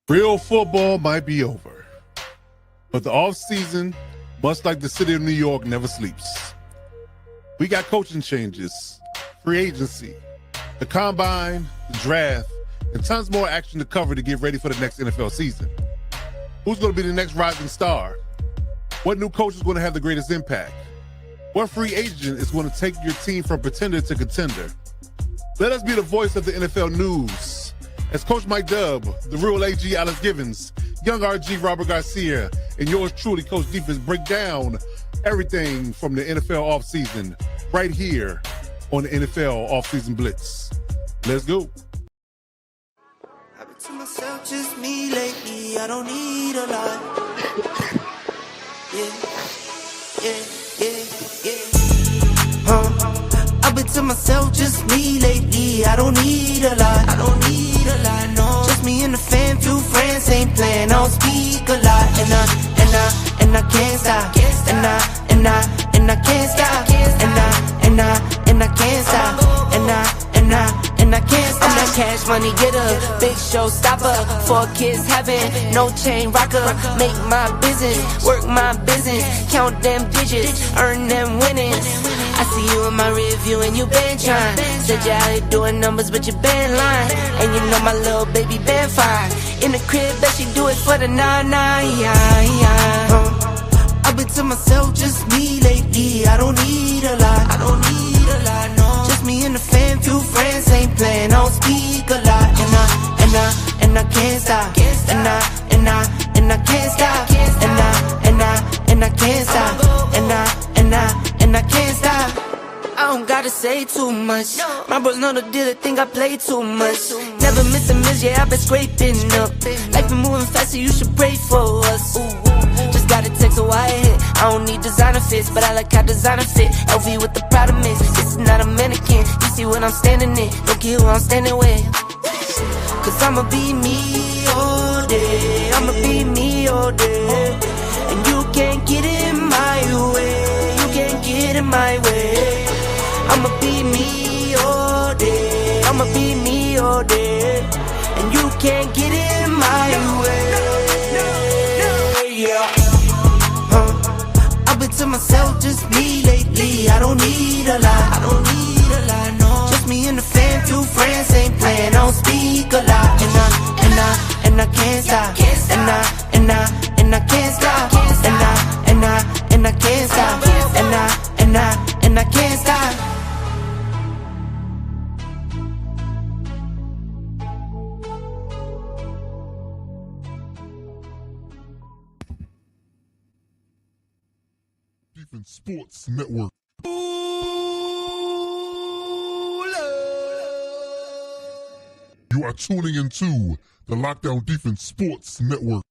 Real football might be over, but the offseason, much like the city of New York, never sleeps. We got coaching changes, free agency, the combine, the draft, and tons more action to cover to get ready for the next NFL season. Who's going to be the next rising star? What new coach is going to have the greatest impact? What free agent is going to take your team from pretender to contender? Let us be the voice of the NFL news. As Coach Mike Dub, the real AG Alex Givens, young RG Robert Garcia, and yours truly, Coach Defense, break down everything from the NFL offseason right here on the NFL Offseason Blitz. Let's go. I've been to myself, just me lately. I don't need a lot. I've been to myself, just me lately. I don't need a lot. No. Just me and the fam, few friends ain't playing. I don't speak a lot, and I can't stop. And I can't stop. And I can't stop. And I can't stop. I'm that cash money getter, big show stopper. 4 kids having no chain rocker. Make my business, work my business, count them digits, earn them winnings. I see you in my rear view and you been trying. Said you out here doing numbers, but you been lying. And you know my little baby been fine. In the crib, bet she do it for the 9-9. I've been to myself, just me lately. I don't need a lot. No. Just me and the fam, few friends ain't playing. I don't speak a lot. And I can't stop. And I can't stop. And I can't stop. And I can't stop. I don't gotta say too much. My bros know the deal, they think I play too much. Never miss a miss, yeah, I've been scraping up. Life been moving faster, you should pray for us. Just got a text, so I hit. I don't need designer fits, but I like how designer fit. LV with the Prada mix, this is not a mannequin. You see what I'm standing in, don't care who I'm standing with. Cause I'ma be me all day. I'ma be me all day. And you can't get in my way. You can't get in my way. I'ma be me all day. I'ma be me all day. And you can't get in my way. Yeah. I've been to myself, just me lately. I don't need a lot. No. Just me and the fam, few friends ain't playing. I don't speak a lot. And I can't stop. And I can't stop. And I can't stop. And I can't stop. Sports Network. You are tuning into the Lockdown Defense Sports Network.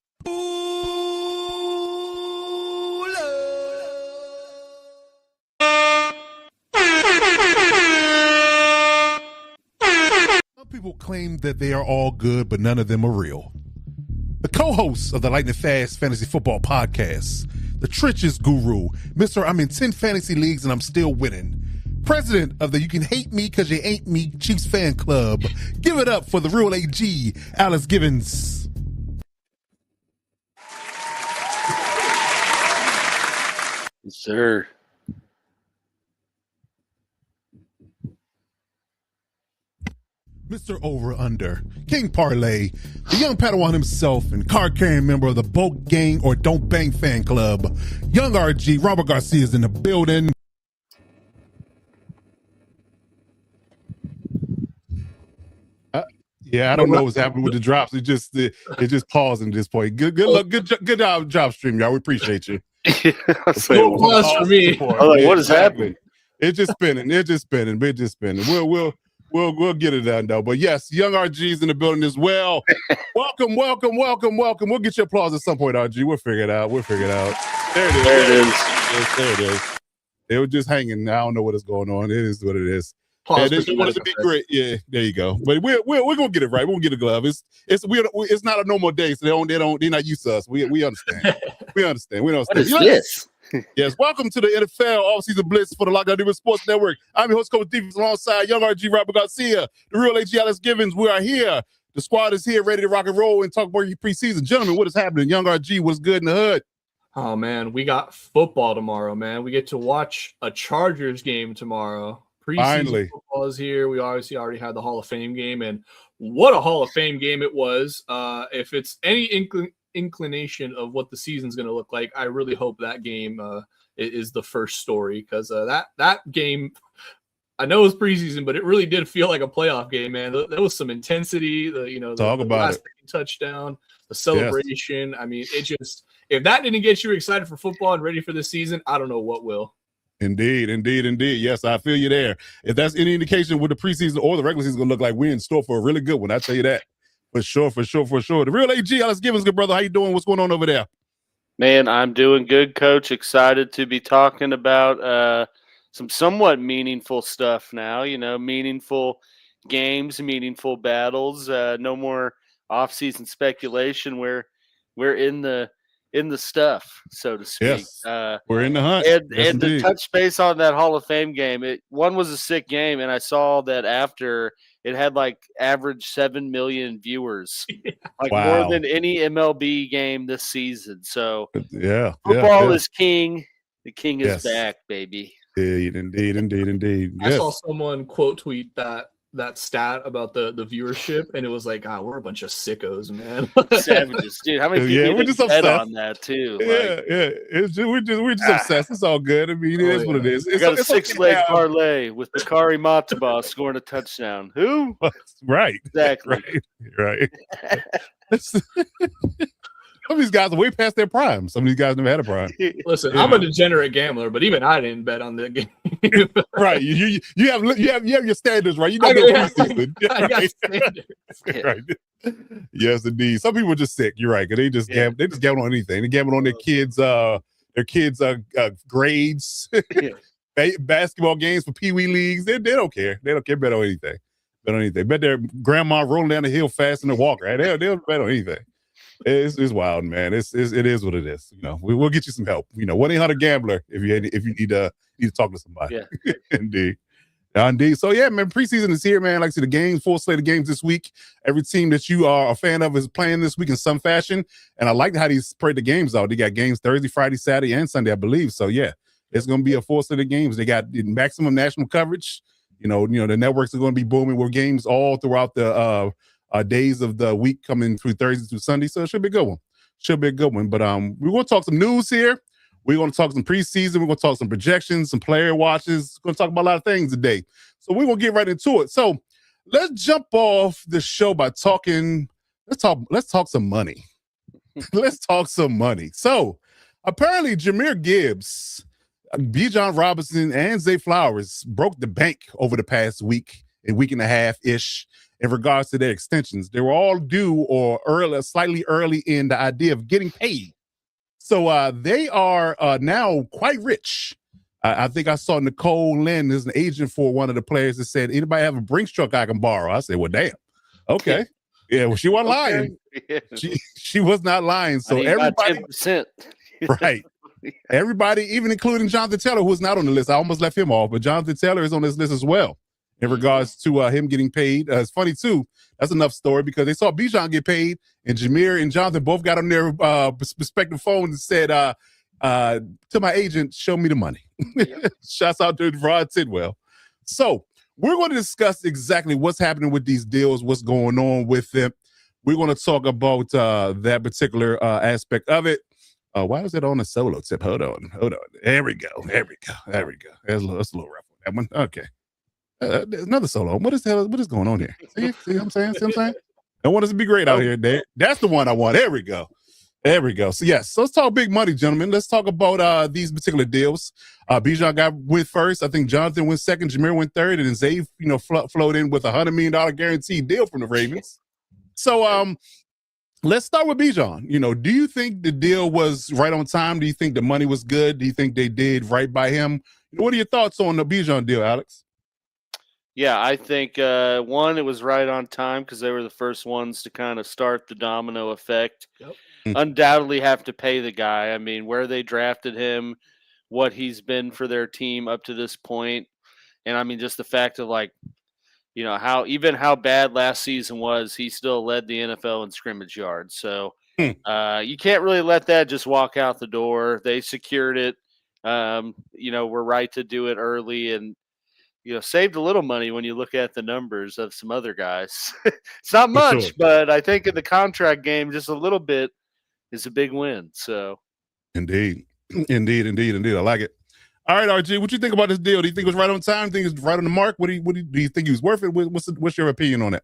Some people claim that they are all good, but none of them are real. The co-hosts of the Lightning Fast Fantasy Football Podcast, the Trenches Guru, Mr. I'm in 10 fantasy leagues and I'm still winning. President of the You Can Hate Me Cause You Ain't Me Chiefs Fan Club. Give it up for the real AG, Alex Givens. Yes, sir. Mr. Over Under, King Parlay, the young Padawan himself and card-carrying member of the Boat Gang or Don't Bang Fan Club, young RG, Robert Garcia is in the building. Yeah, I don't know what's happening with the drops. It just paused at this point. Good luck, good job, stream, y'all. We appreciate you. No pause for me. I'm like, what is happening? It's just spinning. We'll get it done though. But yes, young RG's in the building as well. Welcome. We'll get your applause at some point, RG. We'll figure it out. There it is. It was just hanging. I don't know what is going on. It is what it is. It wanted to be great. Yeah, there you go. But we're gonna get it right. We'll get a glove. It's not a normal day, so they're not used to us. We understand. We understand. What is this? Yes, welcome to the NFL Offseason Blitz for the Lockdown Defense Sports Network. I'm your host, Coach Defense, alongside young RG Robert Garcia, the real AG Alex Givens. We are here The squad is here, ready to rock and roll and talk about your preseason. Gentlemen, what is happening? Young RG, what's good in the hood? Oh, man, we got football tomorrow, man. We get to watch a Chargers game tomorrow. Preseason football is here. We obviously already had the Hall of Fame game, and what a Hall of Fame game it was. If it's any inclination of what the season's going to look like, I really hope that game is the first story, because that game, I know it was preseason, but it really did feel like a playoff game, man. There was some intensity. The last touchdown, the celebration. Yes. I mean, if that didn't get you excited for football and ready for the season, I don't know what will. Indeed. Yes, I feel you there. If that's any indication what the preseason or the regular season is going to look like, we're in store for a really good one. I tell you that. For sure. The real AG, Alex Givens, good brother. How you doing? What's going on over there? Man, I'm doing good, Coach. Excited to be talking about some somewhat meaningful stuff now. Meaningful games, meaningful battles. No more off-season speculation. We're in the stuff, so to speak. Yes, we're in the hunt. And to touch base on that Hall of Fame game, one was a sick game, and I saw that after it had average 7 million viewers, more than any MLB game this season. So football is king. The king is back, baby. Indeed. I saw someone quote tweet that stat about the viewership, and it was like, we're a bunch of sickos, man. Savages, dude. How many people we're just obsessed on that too? We're just obsessed. It's all good. I mean, it is what it is. We got a 6-leg parlay with Bakari Mataba scoring a touchdown. Who? Right. Exactly. Right. Some of these guys are way past their prime. Some of these guys never had a prime. Listen, I'm a degenerate gambler, but even I didn't bet on the game. Right. You have your standards, right? You got your preseason. I got standards. Right. Yes, indeed. Some people are just sick. You're right. Cause they just gamble on anything. They gamble on their kids' grades, basketball games for Pee Wee leagues. They don't care. They don't care bet on anything. Bet their grandma rolling down the hill fast in the walker. Right? They don't bet on anything. It's wild, man. It is what it is. We'll get you some help. 1-800-GAMBLER if you need to talk to somebody. Yeah. Indeed. So yeah, man, preseason is here, man. Like I said, the games, full slate of games this week. Every team that you are a fan of is playing this week in some fashion. And I like how they spread the games out. They got games Thursday, Friday, Saturday, and Sunday, I believe. So yeah, it's gonna be a full slate of games. They got maximum national coverage. The networks are gonna be booming with games all throughout the days of the week coming through Thursday through Sunday. So it should be a good one. But we're going to talk some news here. We're going to talk some preseason. We're going to talk some projections, some player watches. We're going to talk about a lot of things today. So we're going to get right into it. So let's jump off the show by talking. Let's talk some money. Let's talk some money. So apparently Jahmyr Gibbs, Bijan Robinson, and Zay Flowers broke the bank over the past week and a half-ish. In regards to their extensions, they were all due or slightly early in the idea of getting paid. So they are now quite rich. I think I saw Nicole Lynn is an agent for one of the players that said, anybody have a Brinks truck I can borrow? I said, well, damn. Okay. Yeah, well, she wasn't lying. Yeah. She was not lying. So everybody, 10%. Right. Everybody, even including Jonathan Taylor, who's not on the list. I almost left him off, but Jonathan Taylor is on this list as well. In regards to him getting paid. It's funny, too. That's enough story because they saw Bijan get paid, and Jahmyr and Jonathan both got on their respective phones and said, to my agent, show me the money. Yep. Shouts out to Rod Tidwell. So we're going to discuss exactly what's happening with these deals, what's going on with them. We're going to talk about that particular aspect of it. Why is it on a solo tip? Hold on. There we go. That's a little rough on that one. Okay. There's another solo. What is going on here? See what I'm saying? I want us to be great out here. That's the one I want. There we go. So yes, so let's talk big money, gentlemen. Let's talk about these particular deals. Bijan went first. I think Jonathan went second. Jahmyr went third, and then Zay, flowed in with $100 million guaranteed deal from the Ravens. So let's start with Bijan. Do you think the deal was right on time? Do you think the money was good? Do you think they did right by him? What are your thoughts on the Bijan deal, Alex? Yeah, I think, one, it was right on time because they were the first ones to kind of start the domino effect. Yep. Undoubtedly have to pay the guy. I mean, where they drafted him, what he's been for their team up to this point, and I mean, just the fact of how bad last season was, he still led the NFL in scrimmage yards. So you can't really let that just walk out the door. They secured it. We're right to do it early, and saved a little money when you look at the numbers of some other guys. It's not much, sure. but I think in the contract game, just a little bit is a big win. So, indeed. I like it. All right, RG, what you think about this deal? Do you think it was right on time? Do you think it's right on the mark? Do you think he was worth it? What's your opinion on it?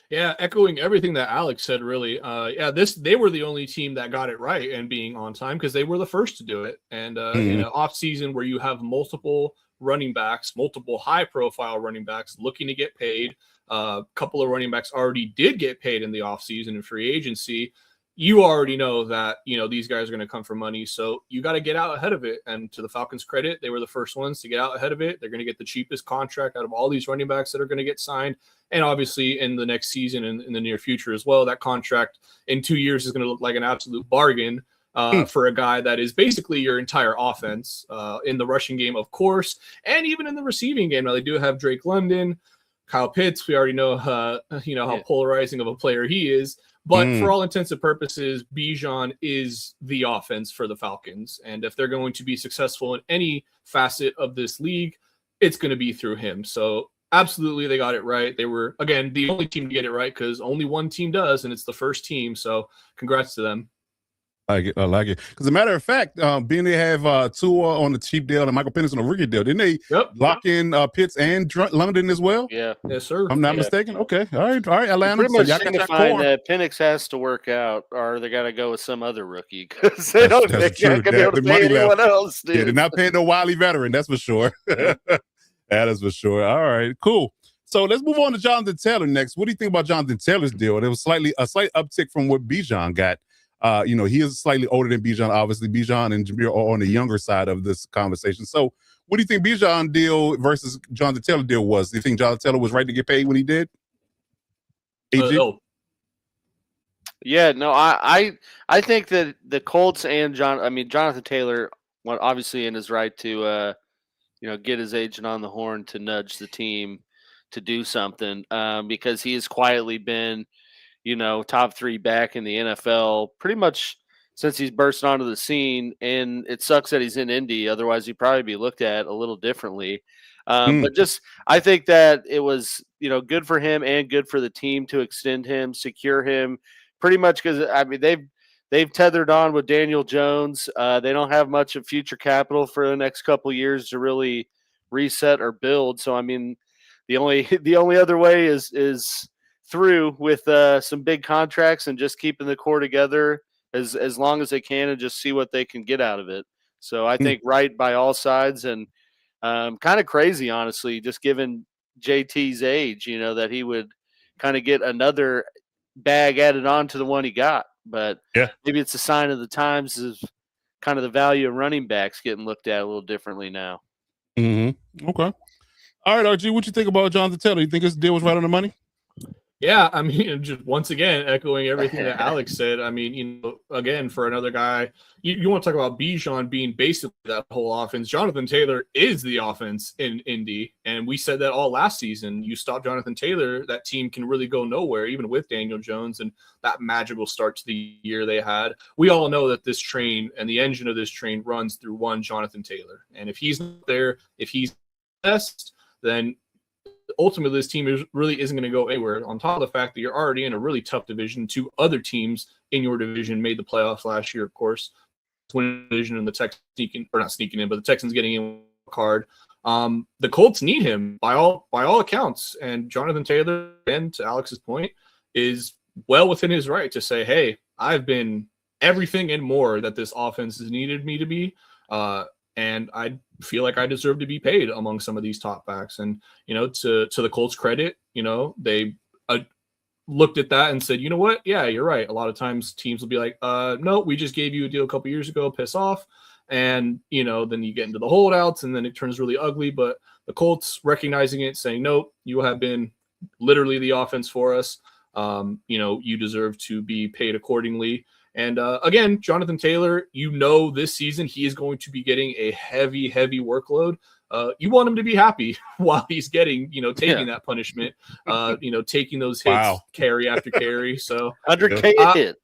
Yeah, echoing everything that Alex said, really. They were the only team that got it right and being on time because they were the first to do it. And in an offseason where you have multiple running backs, multiple high-profile running backs looking to get paid, a couple of running backs already did get paid in the offseason and free agency. You already know that, these guys are going to come for money. So you got to get out ahead of it. And to the Falcons' credit, they were the first ones to get out ahead of it. They're going to get the cheapest contract out of all these running backs that are going to get signed. And obviously in the next season and in the near future as well, that contract in 2 years is going to look like an absolute bargain for a guy that is basically your entire offense in the rushing game, of course, and even in the receiving game. Now they do have Drake London, Kyle Pitts. We already know, how polarizing of a player he is. But for all intents and purposes, Bijan is the offense for the Falcons. And if they're going to be successful in any facet of this league, it's going to be through him. So absolutely, they got it right. They were, again, the only team to get it right because only one team does, and it's the first team. So congrats to them. I like it. Because as a matter of fact, being they have Tua on the cheap deal and Michael Penix on the rookie deal, didn't they lock in Pitts and London as well? Yeah. Yes, sir. I'm not mistaken. Okay. All right, Atlanta. Pretty much y'all got that find core. that Penix has to work out, or they got to go with some other rookie because they can't be able to pay anyone else. Dude. Yeah, they're not paying no wily veteran. That's for sure. That is for sure. All right, cool. So let's move on to Jonathan Taylor next. What do you think about Jonathan Taylor's deal? There was a slight uptick from what Bijan got. He is slightly older than Bijan. Obviously, Bijan and Jameer are on the younger side of this conversation. So what do you think Bijan deal versus Jonathan Taylor deal was? Do you think Jonathan Taylor was right to get paid when he did? No. Yeah, no, I think that the Colts and Jonathan Taylor, obviously in his right to get his agent on the horn to nudge the team to do something because he has quietly been top 3 back in the NFL pretty much since he's burst onto the scene. And it sucks that he's in Indy. Otherwise, he'd probably be looked at a little differently. But I think that it was, good for him and good for the team to extend him, secure him pretty much because, they've tethered on with Daniel Jones. They don't have much of future capital for the next couple of years to really reset or build. So, the only other way is through with some big contracts and just keeping the core together as long as they can and just see what they can get out of it. So I think right by all sides and kind of crazy, honestly, just given JT's age, that he would kind of get another bag added on to the one he got. But maybe it's a sign of the times of kind of the value of running backs getting looked at a little differently now. Mm-hmm. Okay. All right, RG, what you think about Jonathan Taylor? You think this deal was right on the money? Yeah, just once again, echoing everything that Alex said. Again, for another guy, you want to talk about Bijan being basically that whole offense. Jonathan Taylor is the offense in Indy, and we said that all last season. You stop Jonathan Taylor, that team can really go nowhere, even with Daniel Jones and that magical start to the year they had. We all know that this train and the engine of this train runs through one Jonathan Taylor, and if he's not there, if he's best, then ultimately this team really isn't going to go anywhere. On top of the fact that you're already in a really tough division, 2 other teams in your division made the playoffs last year, of course. Winning division and the Texans not sneaking in, but the Texans getting in a card. The Colts need him by all accounts, and Jonathan Taylor, and to Alex's point, is well within his right to say, "Hey, I've been everything and more that this offense has needed me to be." And I feel like I deserve to be paid among some of these top backs. And, to the Colts' credit, they looked at that and said, you know what? Yeah, you're right. A lot of times teams will be like, no, we just gave you a deal a couple years ago, piss off. And, then you get into the holdouts and then it turns really ugly. But the Colts recognizing it, saying, no, you have been literally the offense for us. You deserve to be paid accordingly. And again, Jonathan Taylor, this season he is going to be getting a heavy, heavy workload. you want him to be happy while he's getting, taking that punishment, taking those hits carry after carry. So 100K hit.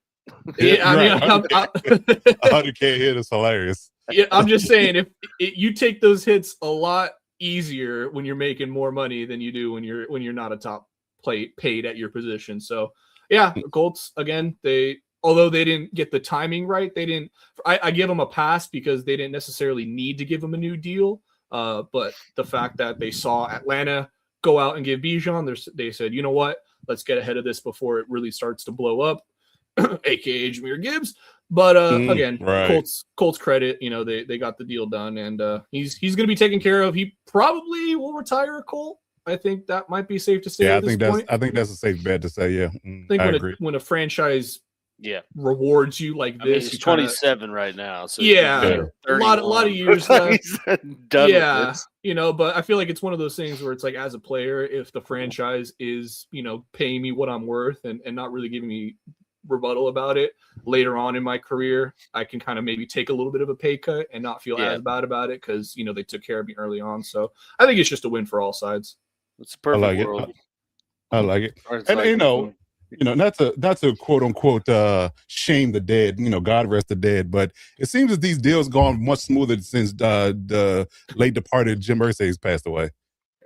Yeah, I mean, 100K hit is hilarious. Yeah, I'm just saying, if you take those hits a lot easier when you're making more money than you do when you're not a top paid at your position. So yeah, Colts again, although they didn't get the timing right, I give them a pass because they didn't necessarily need to give him a new deal. But the fact that they saw Atlanta go out and give Bijan, they said, you know what, let's get ahead of this before it really starts to blow up, aka Jahmyr Gibbs. But again, Colts credit, they got the deal done, and he's going to be taken care of. He probably will retire a Colt. I think that might be safe to say. Yeah, I think that's a safe bet to say. Yeah, I think when a franchise rewards you like this, he's 27 right now. So a lot of years left. But I feel like it's one of those things where it's like, as a player, if the franchise is paying me what I'm worth and not really giving me rebuttal about it later on in my career, I can kind of maybe take a little bit of a pay cut and not feel as bad about it because they took care of me early on. So I think it's just a win for all sides. It's a perfect world. I like it. And not to quote unquote shame the dead, God rest the dead, but it seems that these deals gone much smoother since the late departed Jim Irsay's passed away.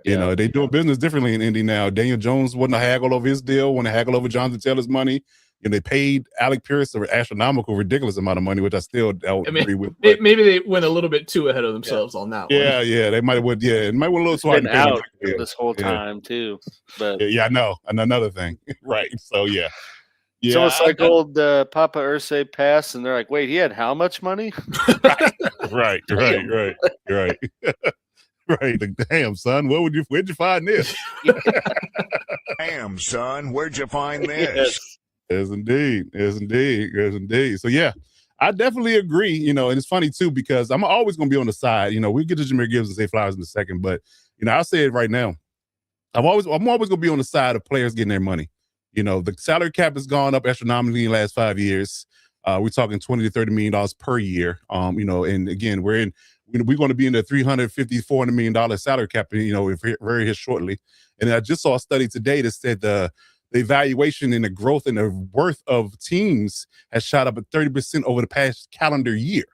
They do business differently in Indy now. Daniel Jones wasn't a haggle over his deal, wasn't a haggle over Jonathan Taylor's money. They paid Alec Pierce an astronomical, ridiculous amount of money, which I still don't agree with. Maybe they went a little bit too ahead of themselves on that one. Yeah, they might have went. Yeah, it might went a little swag out this whole time too. But I know. And another thing, right? So yeah. It's almost like old Papa Irsay passed, and they're like, "Wait, he had how much money?" Right. Right. Damn, son, where'd you find this? Damn, son, where'd you find this? Yes, indeed. So yeah, I definitely agree. And it's funny too because I'm always going to be on the side. We'll get to Jahmyr Gibbs and say Flowers in a second, but I'll say it right now. I'm always going to be on the side of players getting their money. The salary cap has gone up astronomically in the last 5 years. We're talking $20 to $30 million per year. And again, we're going to be in the $350, $400 million salary cap, very shortly. And I just saw a study today that said the evaluation and the growth and the worth of teams has shot up at 30% over the past calendar year.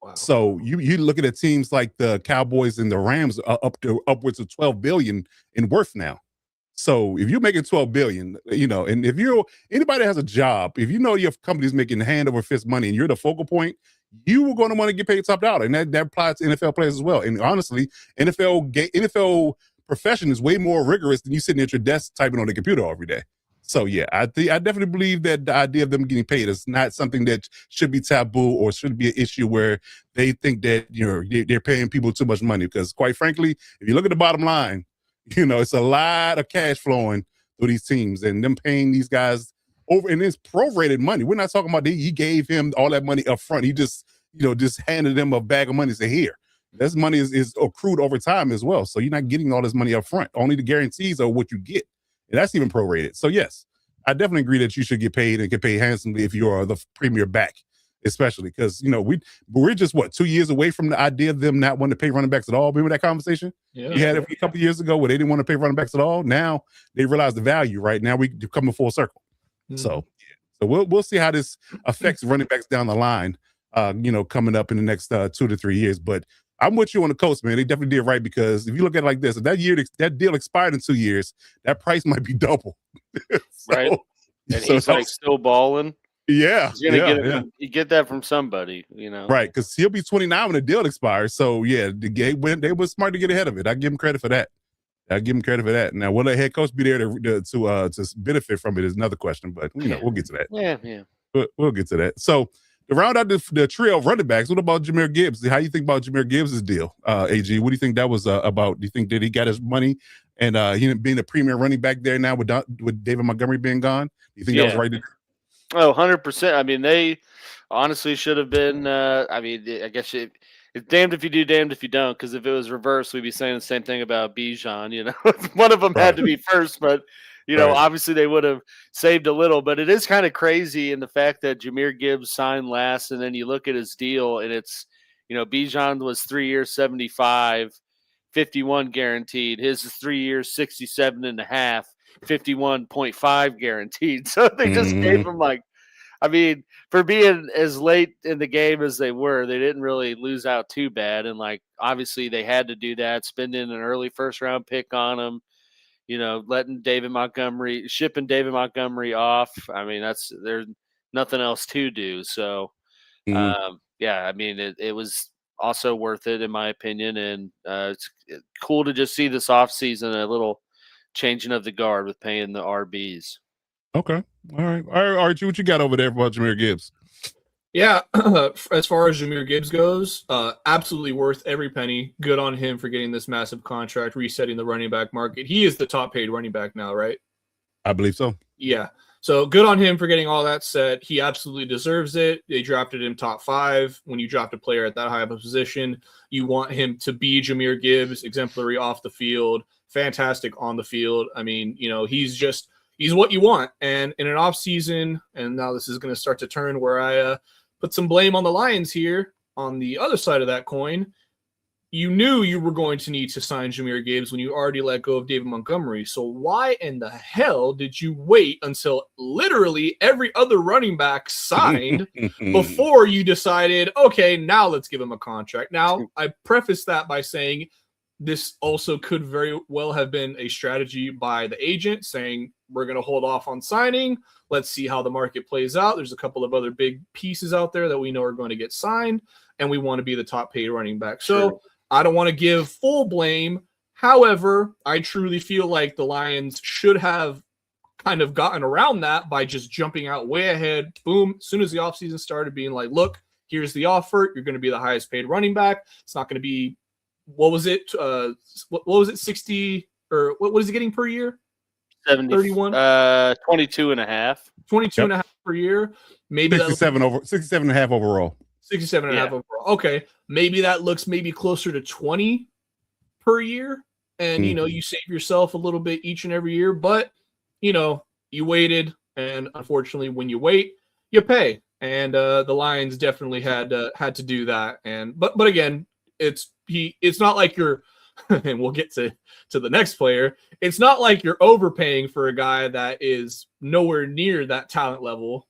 Wow. So you looking at teams like the Cowboys and the Rams are up to upwards of $12 billion in worth now. So if you're making $12 billion, and if anybody that has a job, if your company's making hand over fist money and you're the focal point, you were going to want to get paid top dollar, and that applies to NFL players as well. And honestly, NFL profession is way more rigorous than you sitting at your desk typing on the computer every day. So yeah, I definitely believe that the idea of them getting paid is not something that should be taboo or should be an issue where they think that they're paying people too much money. Because quite frankly, if you look at the bottom line, it's a lot of cash flowing through these teams and them paying these guys over, and it's prorated money. We're not talking about he gave him all that money up front. He just handed them a bag of money and said, here. This money is accrued over time as well. So you're not getting all this money up front. Only the guarantees are what you get. And that's even prorated. So yes, I definitely agree that you should get paid and get paid handsomely if you're the premier back, especially because, we're just 2 years away from the idea of them not wanting to pay running backs at all. Remember that conversation? Yeah. We had it a couple of years ago where they didn't want to pay running backs at all. Now they realize the value, right? Now we're coming full circle. So we'll see how this affects running backs down the line, coming up in the next 2 to 3 years. But I'm with you on the Colts, man. They definitely did right because if you look at it like this, if that deal expired in 2 years, that price might be double. Right. And he's still balling. Yeah. You get that from somebody, Right, because he'll be 29 when the deal expires. So yeah, they were smart to get ahead of it. I give him credit for that. Now, will the head coach be there to benefit from it is another question, but we'll get to that. Yeah. We'll get to that. So to round out the trio of running backs, what about Jahmyr Gibbs? How do you think about Jahmyr Gibbs' deal, AG? What do you think that was about? Do you think that he got his money and he being a premier running back there now with David Montgomery being gone? Do you think that was right? Oh, 100%. I mean, they honestly should have been. I guess it's damned if you do, damned if you don't. Because if it was reversed, we'd be saying the same thing about Bijan. One of them had to be first, but obviously they would have saved a little. But it is kind of crazy in the fact that Jahmyr Gibbs signed last, and then you look at his deal, and it's Bijan was 3 years, 75. 51 guaranteed. His is 3 years, 67.5, 51.5 guaranteed. So they just gave him like, I mean, for being as late in the game as they were, they didn't really lose out too bad. And like, obviously they had to do that, spending an early first round pick on him, letting shipping David Montgomery off. I mean, there's nothing else to do. So, yeah, I mean, it was also worth it in my opinion. And it's cool to just see this offseason, a little changing of the guard with paying the RBs. Okay. All right, Archie, what you got over there about Jahmyr Gibbs? Yeah, as far as Jahmyr Gibbs goes, absolutely worth every penny. Good on him for getting this massive contract, resetting the running back market. He is the top paid running back now, right? I believe so. Yeah. So good on him for getting all that set. He absolutely deserves it. They drafted him top 5. When you draft a player at that high of a position, you want him to be Jahmyr Gibbs, exemplary off the field, fantastic on the field. I mean, he's what you want. And in an offseason, and now this is going to start to turn where I put some blame on the Lions here. On the other side of that coin, you knew you were going to need to sign Jahmyr Gibbs when you already let go of David Montgomery. So why in the hell did you wait until literally every other running back signed before you decided, okay, now let's give him a contract? Now, I preface that by saying this also could very well have been a strategy by the agent saying, we're going to hold off on signing. Let's see how the market plays out. There's a couple of other big pieces out there that we know are going to get signed, and we want to be the top paid running back. So I don't want to give full blame. However, I truly feel like the Lions should have kind of gotten around that by just jumping out way ahead. Boom. As soon as the offseason started, being like, look, here's the offer. You're going to be the highest paid running back. It's not going to be, what was it? What was it? 60 or what is he getting per year? 70, 31, 22 and a half. 22 and a half per year. Maybe 67 and a half overall. 67 and a half overall. Okay. Maybe that looks maybe closer to 20 per year. And, you save yourself a little bit each and every year. But, you waited. And unfortunately, when you wait, you pay. And the Lions definitely had to do that. And but again, it's not like you're, and we'll get to the next player. It's not like you're overpaying for a guy that is nowhere near that talent level.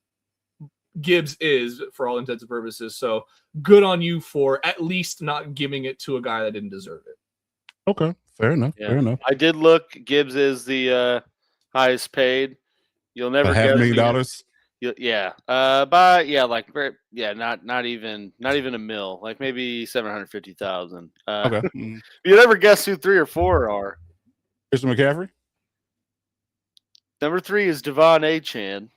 Gibbs is, for all intents and purposes. So good on you for at least not giving it to a guy that didn't deserve it. Okay, fair enough. Yeah. Fair enough. I did look. Gibbs is the highest paid. You'll never guess. $500,000. Not even a mil. Like maybe 750,000. Okay. You never guess who 3 or 4 are. Christian McCaffrey. Number 3 is Devon Achane.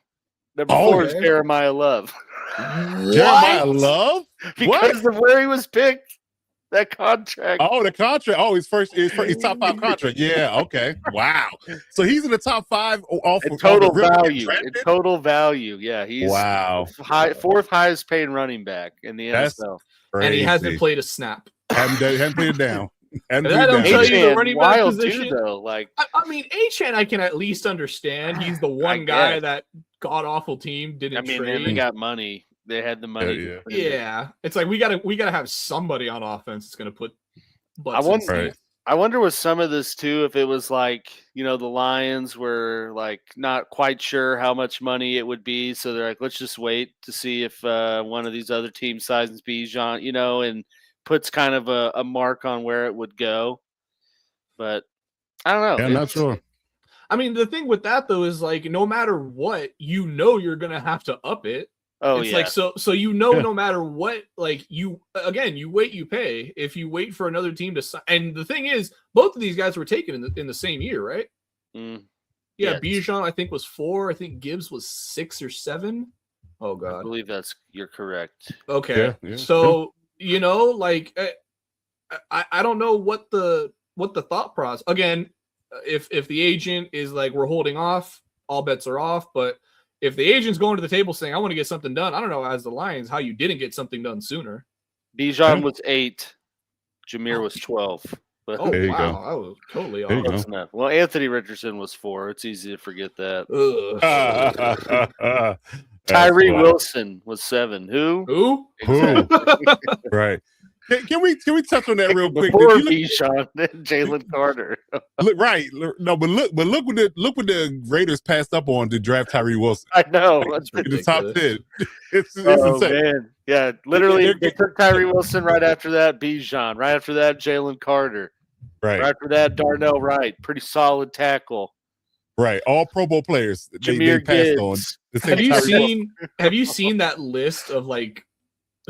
Number 4 is Jeremiah Love. Jeremiah Love? Because of where he was picked. That contract. Oh, the contract. Oh, his top 5 contract. Yeah. Okay. Wow. So he's in the top 5 off in total value. In total value. Yeah. He's 4th highest paid running back in the NFL. Crazy. And he hasn't played a snap. Hadn't played it down. That don't tell you the running back position. Too, though. Like, I mean, Achane, I can at least understand. He's the one guy that god awful team didn't trade. They got money. They had the money. Yeah. It's like we gotta have somebody on offense that's gonna put butts I wonder with some of this too, if it was like, the Lions were like not quite sure how much money it would be. So they're like, let's just wait to see if one of these other teams signs Bijan, and puts kind of a mark on where it would go. But I don't know. Yeah, I'm not sure. I mean, the thing with that though is like, no matter what, you're gonna have to up it. Oh, it's yeah. like so no matter what, like you wait, you pay. If you wait for another team to sign, and the thing is, both of these guys were taken in the same year, right? Yeah, Bijan I think was 4. I think Gibbs was 6 or 7. Oh God, I believe you're correct. Okay, so like I don't know what the thought process. Again, if the agent is like, we're holding off, all bets are off, but if the agent's going to the table saying, I want to get something done, I don't know, as the Lions, how you didn't get something done sooner. Bijan was 8. Jahmyr was 12. But oh, there you wow. go. I was totally off. Well, Anthony Richardson was 4. It's easy to forget that. Tyree Wilson was 7. Who? Right. Can we touch on that real quick? Before Bijan and Jalen Carter. Look, right. No, but look what the Raiders passed up on to draft Tyree Wilson. I know. Like, That's in the top 10. It's oh, insane. man. Yeah, literally, they took Tyree Wilson right after that, Bijan. Right after that, Jalen Carter. Right. Right after that, Darnell Wright. Pretty solid tackle. Right. All Pro Bowl players they passed on. Have you seen that list of like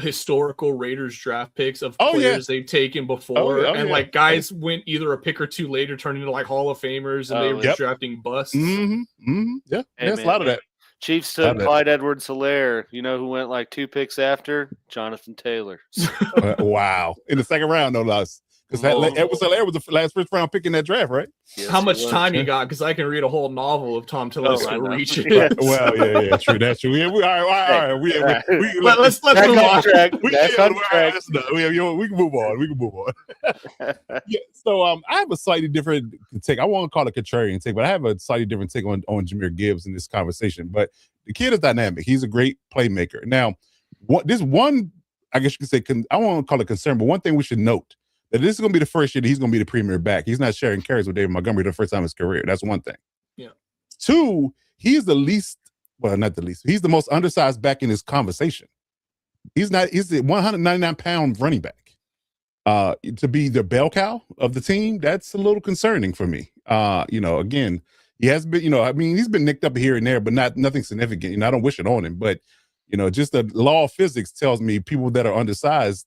historical Raiders draft picks of players they've taken before? And like guys went either a pick or two later, turned into like Hall of Famers, and they were drafting busts. Yeah. Hey, there's a lot of that. Chiefs took Clyde Edwards-Helaire. You know who went like 2 picks after? Jonathan Taylor. Wow. In the second round, no less. Because Edwards-Helaire was the last first round pick in that draft, right? Yes, how much time you got? Because I can read a whole novel of Tom Telesco reaching. Well, yeah, true. That's true. Yeah, all right. Let's move on. We can move on. Yeah. So I have a slightly different take. I won't call it a contrarian take, but I have a slightly different take on Jahmyr Gibbs in this conversation. But the kid is dynamic. He's a great playmaker. Now, I guess you could say, I won't call it concern, but one thing we should note. That this is going to be the first year that he's going to be the premier back. He's not sharing carries with David Montgomery the first time in his career. That's one thing. Yeah. 2, he's the most undersized back in his conversation. He's the 199-pound running back. To be the bell cow of the team, that's a little concerning for me. Again, he has been, he's been nicked up here and there, but nothing significant. I don't wish it on him, but, just the law of physics tells me people that are undersized,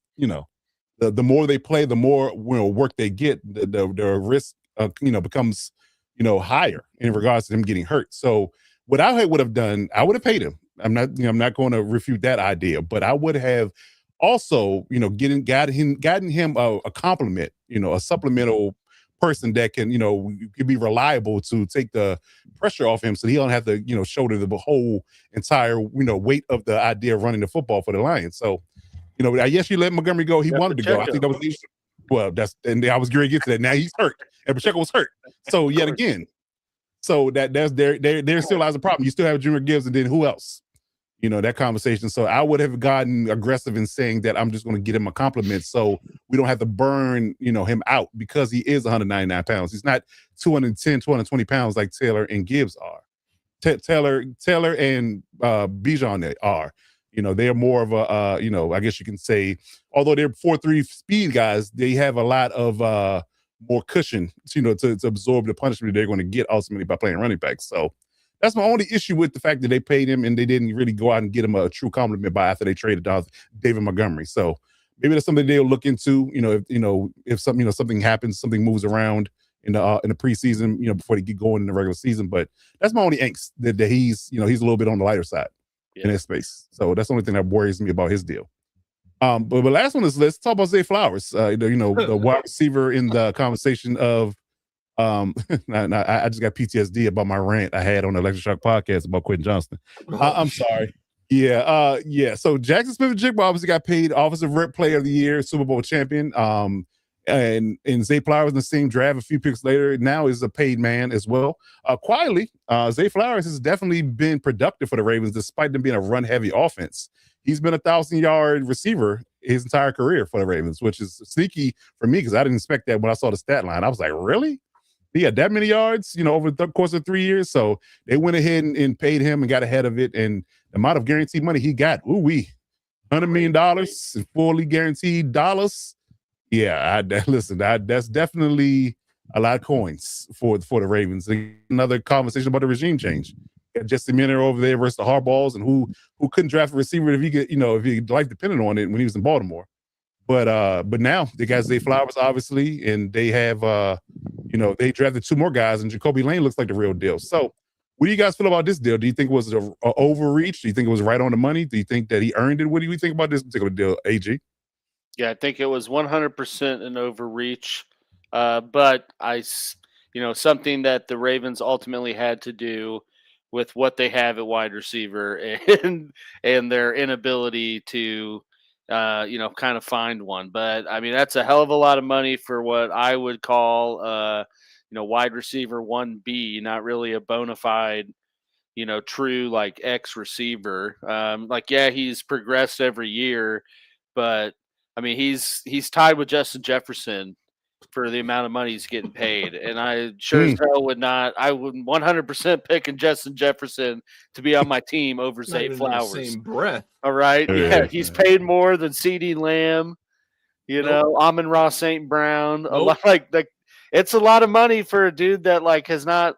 the more they play, the more work they get, the risk becomes higher in regards to them getting hurt. So what I would have done, I would have paid him. I'm not going to refute that idea, but I would have also gotten him a compliment, a supplemental person that can could be reliable to take the pressure off him, so he don't have to shoulder the whole entire weight of the idea of running the football for the Lions. So. I guess you let Montgomery go. He wanted to go. I think that was and I was going to get to that. Now he's hurt. And Pacheco was hurt. So yet again, there still lies a problem. You still have Jahmyr Gibbs, and then who else? That conversation. So I would have gotten aggressive in saying that I'm just going to get him a compliment, so we don't have to burn him out, because he is 199 pounds. He's not 210, 220 pounds like Taylor and Gibbs are. Taylor and Bijan are. They're more of a, I guess you can say, although they're 4.3 speed guys, they have a lot of more cushion, to absorb the punishment they're going to get ultimately by playing running back. So that's my only issue with the fact that they paid him and they didn't really go out and get him a true compliment after they traded off David Montgomery. So maybe that's something they'll look into. If something happens, something moves around in the preseason, before they get going in the regular season. But that's my only angst that he's a little bit on the lighter side. In his space. So that's the only thing that worries me about his deal. But last one is, let's talk about Zay Flowers. The wide receiver in the conversation of I just got PTSD about my rant I had on the Electric Shock podcast about Quentin Johnston. I'm sorry. Yeah. So Jackson Smith-Njigba obviously got paid Offensive Rep Player of the Year, Super Bowl champion. And Zay Flowers in the same draft a few picks later now is a paid man as well. Quietly, Zay Flowers has definitely been productive for the Ravens, despite them being a run-heavy offense. He's been a 1,000-yard receiver his entire career for the Ravens, which is sneaky for me because I didn't expect that when I saw the stat line. I was like, really? He had that many yards, over the course of 3 years? So they went ahead and paid him and got ahead of it. And the amount of guaranteed money he got, $100 million in fully guaranteed dollars. Yeah, that's definitely a lot of coins for the Ravens. Another conversation about the regime change. Got Jesse Minter over there versus the Harbaughs, and who couldn't draft a receiver if he life depended on it when he was in Baltimore. But now they got Zay Flowers, obviously, and they have they drafted 2 more guys, and Jacoby Lane looks like the real deal. So what do you guys feel about this deal? Do you think it was an overreach? Do you think it was right on the money? Do you think that he earned it? What do you think about this particular deal, AG? Yeah, I think it was 100% an overreach, but something that the Ravens ultimately had to do with what they have at wide receiver and their inability to, kind of find one. But I mean, that's a hell of a lot of money for what I would call, wide receiver 1B, not really a bona fide, true like X receiver. He's progressed every year, but I mean, he's tied with Justin Jefferson for the amount of money he's getting paid, and I sure as hell would not. I would 100% picking Justin Jefferson to be on my team over Zay Flowers. Same breath. All right, yeah, he's paid more than CeeDee Lamb. You know, Amon-Ra St. Brown. A lot like it's a lot of money for a dude that like has not,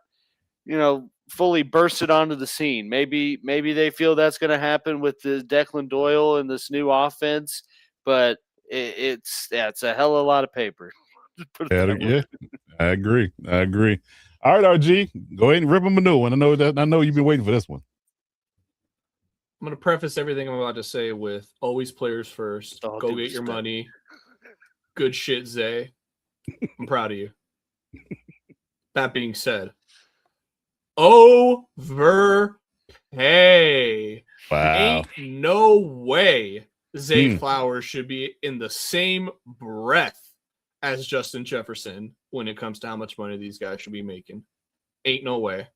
fully bursted onto the scene. Maybe they feel that's going to happen with the Declan Doyle and this new offense, but it's a hell of a lot of paper. Yeah, I agree. All right, RG, go ahead and rip him a new one. I know you've been waiting for this one. I'm going to preface everything I'm about to say with always players first. Go get your money. Good shit, Zay. I'm proud of you. That being said, overpay. Wow. Ain't no way Zay Flowers should be in the same breath as Justin Jefferson when it comes to how much money these guys should be making. Ain't no way.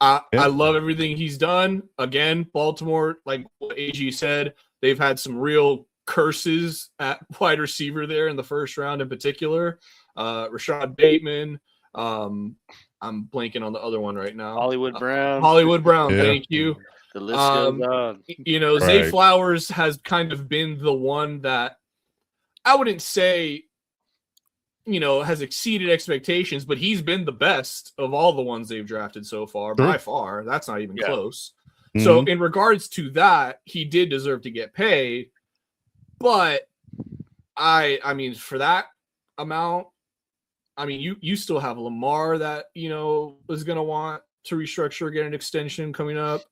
I love everything he's done. Again, Baltimore, like what AG said, they've had some real curses at wide receiver there in the first round in particular. Rashad Bateman. I'm blanking on the other one right now. Hollywood Brown. Thank you. The list goes on. Zay Flowers has kind of been the one that I wouldn't say, has exceeded expectations, but he's been the best of all the ones they've drafted so far, by far. That's not even close. Mm-hmm. So in regards to that, he did deserve to get paid. But I mean, for that amount, I mean, you still have Lamar that, is going to want to restructure, get an extension coming up.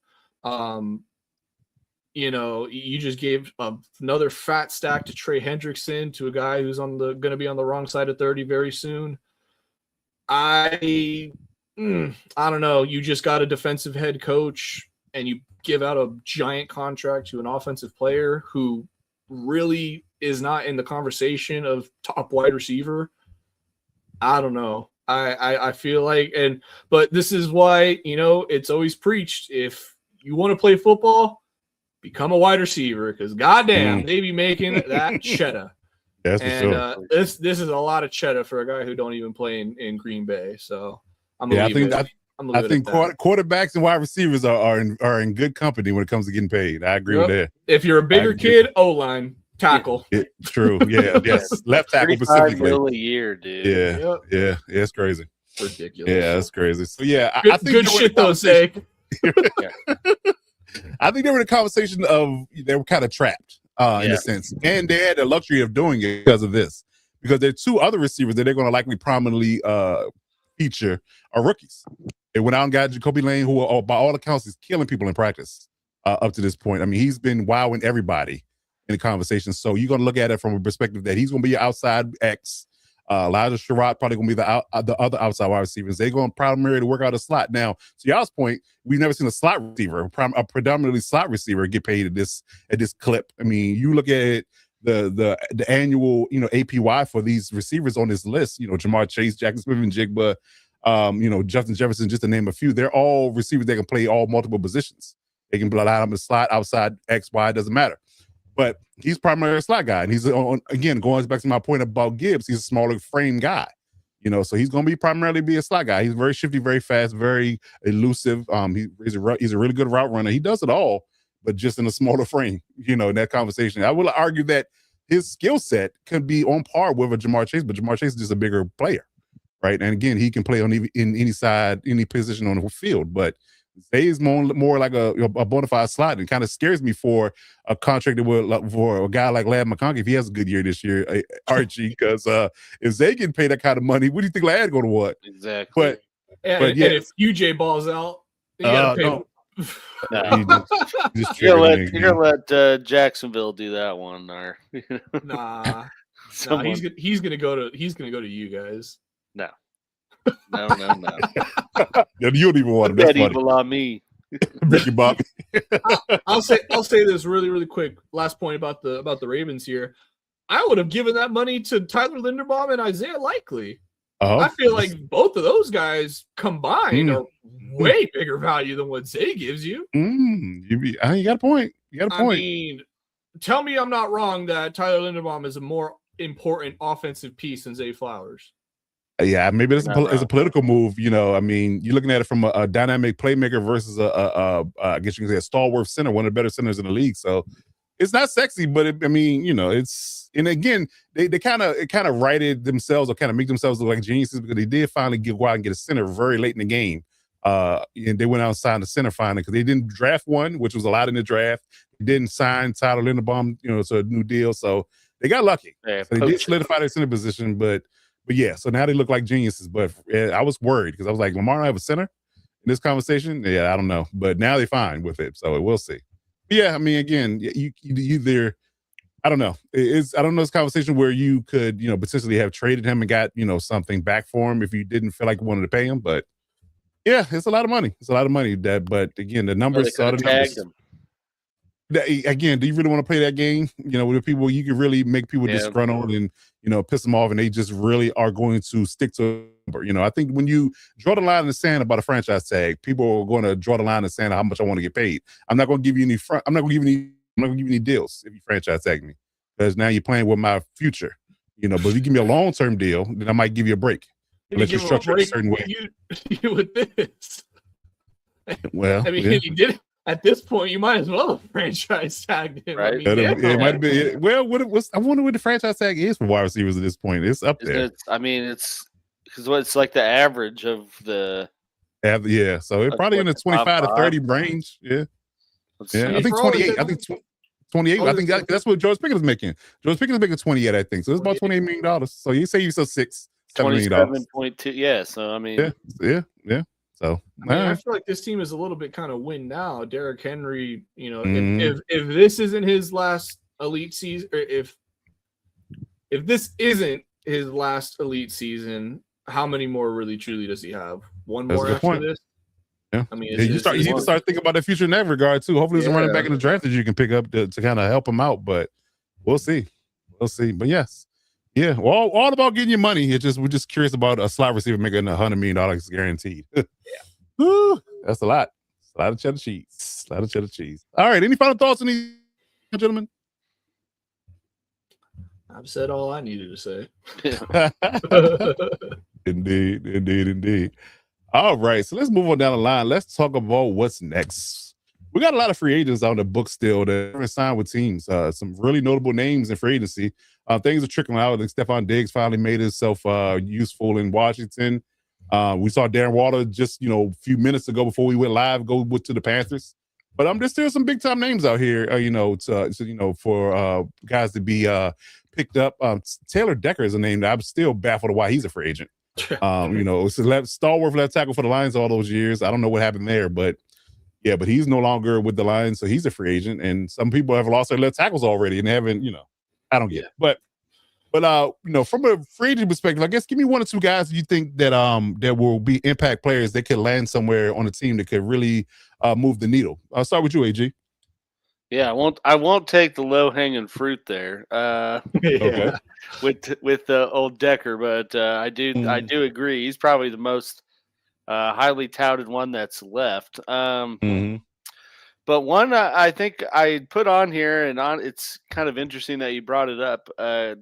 You just gave another fat stack to Trey Hendrickson, to a guy who's going to be on the wrong side of 30 very soon. I don't know. You just got a defensive head coach and you give out a giant contract to an offensive player who really is not in the conversation of top wide receiver. I don't know. I feel like, but this is why, it's always preached. If you want to play football, become a wide receiver, because goddamn, they be making that cheddar. That's and this is a lot of cheddar for a guy who don't even play in Green Bay. So I think quarterbacks and wide receivers are in good company when it comes to getting paid. I agree with that. If you're a bigger kid, O-line, tackle. True. Yeah. Yes. Left tackle specifically. $35 million a year, dude. Yeah. It's crazy. Ridiculous. Yeah, that's crazy. So yeah, I think good shit though, Zay. I think they were in a conversation of they were kind of trapped in a sense, and they had the luxury of doing it because of this. Because there are two other receivers that they're going to likely prominently feature are rookies. They went out and got Jacoby Lane, who by all accounts is killing people in practice up to this point. I mean, he's been wowing everybody in the conversation. So you're going to look at it from a perspective that he's going to be an outside X. Elijah Sherrod probably going to be the other outside wide receivers. They're going to primarily work out a slot. Now, to y'all's point, we've never seen a slot receiver, a predominantly slot receiver, get paid at this clip. I mean, you look at the annual APY for these receivers on this list. Jamar Chase, Jackson Smith-Njigba, Justin Jefferson, just to name a few. They're all receivers that can play all multiple positions. They can play out on the slot, outside, X, Y, it doesn't matter. But he's primarily a slot guy. And he's, again, going back to my point about Gibbs, he's a smaller frame guy. So he's going to primarily be a slot guy. He's very shifty, very fast, very elusive. He's a really good route runner. He does it all, but just in a smaller frame, in that conversation. I will argue that his skill set can be on par with a Jamar Chase, but Jamar Chase is just a bigger player, right? And again, he can play on in any side, any position on the field, but Zay is more like a bona fide slot, and kind of scares me for a contract for a guy like Ladd McConkey if he has a good year this year, Archie. Because if Zay can pay that kind of money, what do you think Ladd going to want? Exactly. And if UJ balls out, you gotta pay. You're gonna let Jacksonville do that one, or nah, he's gonna go to you guys. No. You don't even want that evil on me. Ricky Bobby. I'll say this really, really quick. Last point about the Ravens here. I would have given that money to Tyler Linderbaum and Isaiah Likely. I feel like both of those guys combined are way bigger value than what Zay gives you. You got a point. I mean, tell me I'm not wrong that Tyler Linderbaum is a more important offensive piece than Zay Flowers. Yeah, maybe it's a political move. You know, I mean, you're looking at it from a dynamic playmaker versus I guess you can say a stalwart center, one of the better centers in the league. So it's not sexy, but I mean, you know, it's, and again, they kind of righted themselves or kind of make themselves look like geniuses because they did finally go out and get a center very late in the game. And they went out and signed a center finally because they didn't draft one, which was a lot in the draft. They didn't sign Tyler Linderbaum, you know, to a new deal. So they got lucky. Yeah, so they did solidify their center position, but yeah, so now they look like geniuses. But I was worried because I was like, Lamar have a center in this conversation? Yeah, I don't know. But now they're fine with it. So we'll see. But yeah, I mean, again, you either, I don't know. I don't know this conversation where you could, you know, potentially have traded him and got, you know, something back for him if you didn't feel like you wanted to pay him. But yeah, it's a lot of money. It's a lot of money. But again, the numbers are the numbers. Again, do you really want to play that game? You know, with people, you can really make people disgruntled and, you know, piss them off, and they just really are going to stick to a number. You know, I think when you draw the line in the sand about a franchise tag, people are going to draw the line in the sand of how much I want to get paid. I'm not going to give you any deals if you franchise tag me, because now you're playing with my future. You know, but if you give me a long-term deal, then I might give you a break. Unless you structure it a certain way. You with this. Well, I mean, you did it. At this point, you might as well have franchise tagged him. Right. I mean, it might be. Well, I wonder what the franchise tag is for wide receivers at this point. It's up there. It's because it's like the average of the. Yeah, so it's probably in the 25 to 30 range. Yeah, I think 28. I think 28. I think that's what George Pickens is making. George Pickens is making 28. I think so. It's about $28 million. So you say you sell $7 million. 27.2. Yeah. So I mean. Yeah. So I feel like this team is a little bit kind of win now. Derrick Henry, you know, if this isn't his last elite season, or if this isn't his last elite season, how many more really truly does he have? One more after this? Yeah. I mean, you need to start thinking about the future in that regard too. Hopefully, there's a running back in the draft that you can pick up to kind of help him out. But we'll see. But yes. Yeah, well, all about getting your money. We're just curious about a slot receiver making $100 million guaranteed. Woo, that's a lot. A lot of cheddar cheese. All right, any final thoughts on these, gentlemen? I've said all I needed to say. Indeed. All right, so let's move on down the line. Let's talk about what's next. We got a lot of free agents on the book still that haven't signed with teams. Some really notable names in free agency. Things are trickling out. I think Stephon Diggs finally made himself useful in Washington. We saw Darren Waller just, you know, a few minutes ago before we went live go to the Panthers. But there's still some big time names out here, for guys to be picked up. Taylor Decker is a name that I'm still baffled why he's a free agent. It's a stalwart left tackle for the Lions all those years. I don't know what happened there, but he's no longer with the Lions, so he's a free agent. And some people have lost their left tackles already, and they haven't, I don't get it. But from a free agent perspective, I guess give me one or two guys you think that that will be impact players that could land somewhere on a team that could really move the needle. I'll start with you, AG. Yeah, I won't take the low hanging fruit there. Okay. with old Decker, but I do agree he's probably the most highly touted one that's left. But one I think I put on here, and it's kind of interesting that you brought it up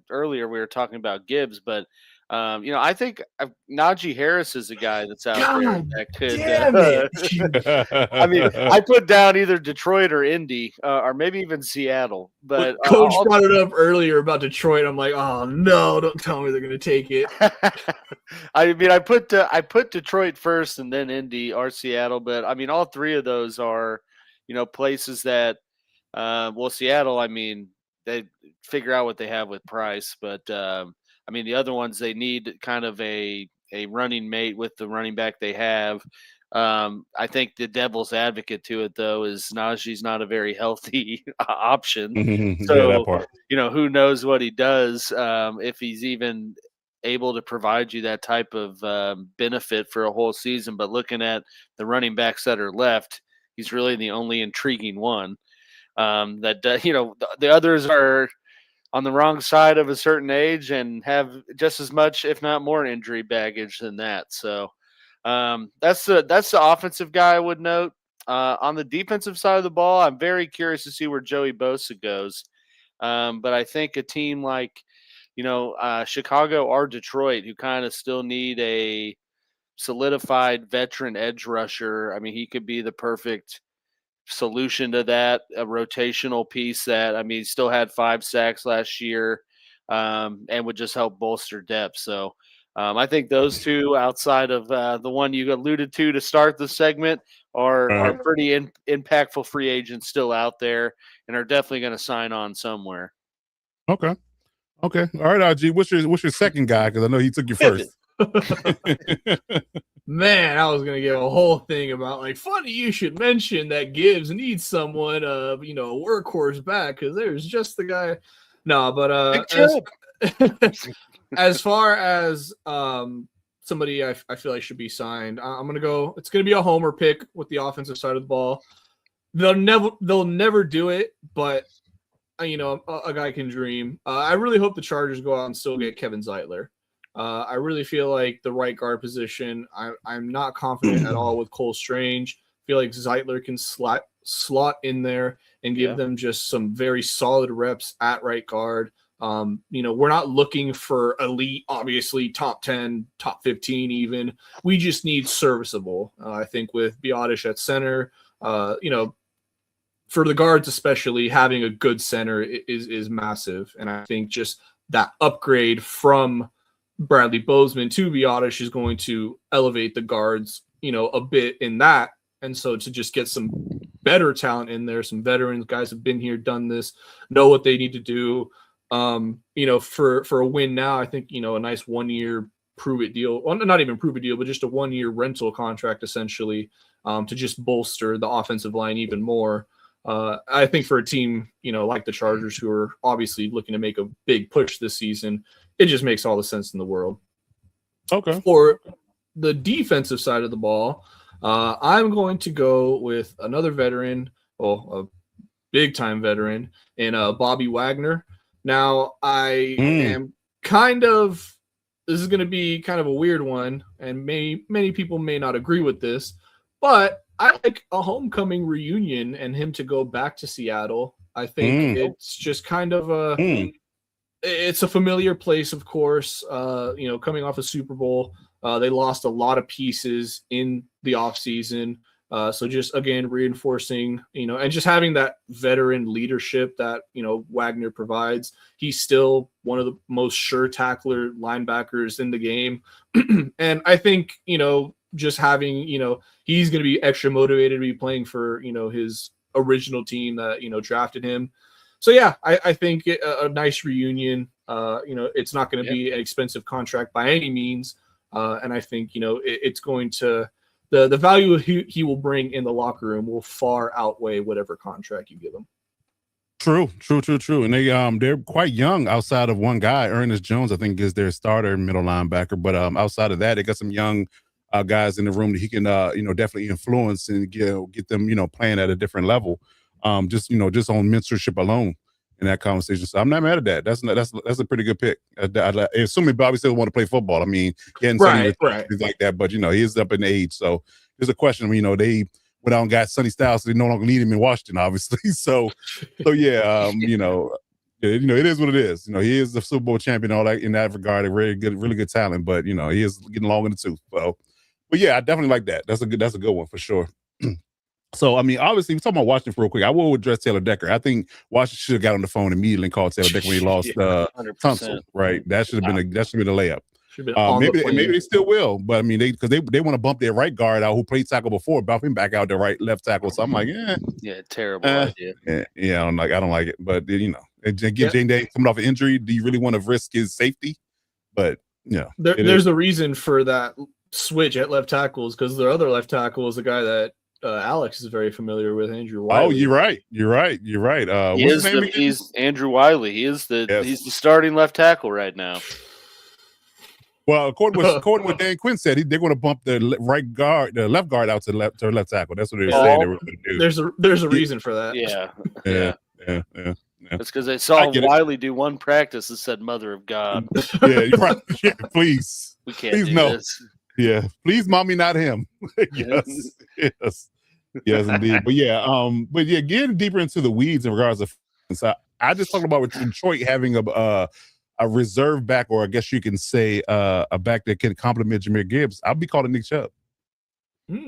earlier. We were talking about Gibbs, but I think Najee Harris is a guy that's out there that could. I mean, I put down either Detroit or Indy, or maybe even Seattle. But Coach brought it up earlier about Detroit. I'm like, oh no, don't tell me they're going to take it. I mean, I put Detroit first, and then Indy or Seattle. But I mean, all three of those are. Places that, Seattle, I mean, they figure out what they have with Price, but I mean, the other ones, they need kind of a running mate with the running back they have. I think the devil's advocate to it, though, is Najee's not a very healthy option. So, who knows what he does if he's even able to provide you that type of benefit for a whole season. But looking at the running backs that are left, he's really the only intriguing one. The others are on the wrong side of a certain age and have just as much, if not more, injury baggage than that. So that's the offensive guy I would note. On the defensive side of the ball, I'm very curious to see where Joey Bosa goes. But I think a team like, Chicago or Detroit, who kind of still need a solidified veteran edge rusher. I mean, he could be the perfect solution to that, a rotational piece that, I mean, he still had 5 sacks last year, and would just help bolster depth. So I think those two, outside of the one you alluded to start the segment, are pretty impactful free agents still out there and are definitely going to sign on somewhere. Okay. All right, RG, what's your second guy? Because I know he took you first. Man, I was gonna give a whole thing about funny you should mention that Gibbs needs someone a workhorse back because there's just the guy. No, but as far as somebody I feel like should be signed, I'm gonna go. It's gonna be a homer pick with the offensive side of the ball. They'll never do it, but a guy can dream. I really hope the Chargers go out and still get Kevin Zeitler. I really feel like the right guard position, I'm not confident at all with Cole Strange. I feel like Zeitler can slot in there and give them just some very solid reps at right guard. We're not looking for elite, obviously top 10, top 15 even. We just need serviceable. I think with Biotish at center, for the guards especially, having a good center is massive. And I think just that upgrade from Bradley Bozeman to Biotish is going to elevate the guards, a bit in that. And so to just get some better talent in there, some veterans, guys have been here, done this, know what they need to do. For a win now, I think, a nice 1-year prove it deal, well, not even prove it deal, but just a 1-year rental contract essentially, to just bolster the offensive line even more. I think for a team, like the Chargers, who are obviously looking to make a big push this season, it just makes all the sense in the world. Okay. For the defensive side of the ball, I'm going to go with another veteran, a big-time veteran, in Bobby Wagner. Now, I am this is going to be kind of a weird one, and many people may not agree with this, but I like a homecoming reunion and him to go back to Seattle. I think it's just kind of it's a familiar place, of course, coming off a Super Bowl. They lost a lot of pieces in the offseason. So just, again, reinforcing, and just having that veteran leadership that, Wagner provides. He's still one of the most sure tackler linebackers in the game. And I think, just having, he's going to be extra motivated to be playing for, his original team that, drafted him. So, yeah, I think a nice reunion. It's not going to be an expensive contract by any means. And I think, it's going to the value he will bring in the locker room will far outweigh whatever contract you give him. True. And they're quite young outside of one guy. Ernest Jones, I think, is their starter middle linebacker. But outside of that, they got some young guys in the room that he can, definitely influence and get them, playing at a different level. Just on mentorship alone in that conversation. So I'm not mad at that. That's a pretty good pick. Assuming Bobby still want to play football. I mean, he hadn't said things like that, but he is up in age. So there's a question. They went out and got Sonny Styles, so they no longer need him in Washington, obviously. So yeah, it is what it is. He is the Super Bowl champion, all that in that regard. A really good talent, but he is getting long in the tooth. So, but yeah, I definitely like that. That's a good one for sure. So, obviously, we're talking about Washington for real quick. I will address Taylor Decker. I think Washington should have got on the phone immediately and called Taylor Decker when he lost Tunsil, right? That should have been a layup. Maybe they still will, but because they want to bump their right guard out who played tackle before, bump him back out to left tackle. So I'm like, terrible idea. I don't like it. But Jane Day coming off an injury, do you really want to risk his safety? But there's a reason for that switch at left tackles, because their other left tackle is a guy that Alex is very familiar with, Andrew Wiley. Oh, you're right. He's Andrew Wiley. He's the starting left tackle right now. Well, according to what Dan Quinn said, they're going to bump the left guard out to left tackle. That's what they're saying they were going to do. There's a reason for that. Yeah. It's because they saw Wiley do one practice and said, "Mother of God." You're right. Yeah, please. We can't do this. Yeah, please, mommy, not him. Yes, indeed. But getting deeper into the weeds in regards to And so I just talked about with Detroit having a reserve back, or I guess you can say a back that can complement Jahmyr Gibbs. I'll be calling Nick Chubb.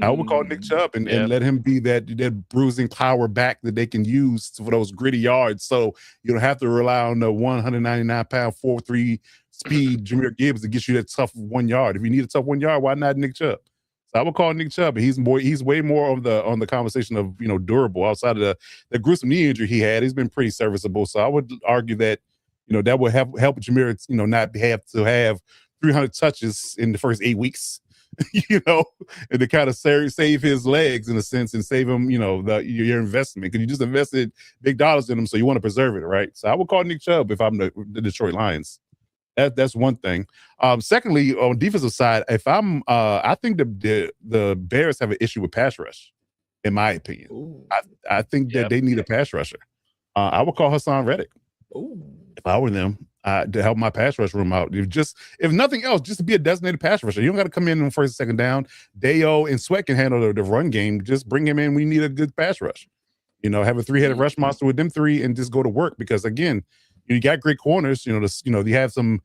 I would call Nick Chubb and let him be that bruising power back that they can use for those gritty yards. So you don't have to rely on the 199-pound 4.3 speed Jahmyr Gibbs to get you that tough 1 yard. If you need a tough 1 yard, why not Nick Chubb? So I would call Nick Chubb. He's way more on the conversation of durable outside of the gruesome knee injury he had. He's been pretty serviceable. So I would argue that that would help Jahmyr not have to have 300 touches in the first 8 weeks. And to kind of save his legs in a sense and save him, your investment, because you just invested big dollars in him, so you want to preserve it, right? So I would call Nick Chubb if I'm the Detroit Lions. That's one thing. Secondly, on defensive side, I think the Bears have an issue with pass rush, in my opinion. I think that they need a pass rusher. I would call Hassan Reddick if I were them. To help my pass rush room out. If nothing else, just to be a designated pass rusher. You don't got to come in on first and second down. Deo and Sweat can handle the run game. Just bring him in. We need a good pass rush. Have a three-headed rush monster with them three and just go to work, because again, you got great corners. You have some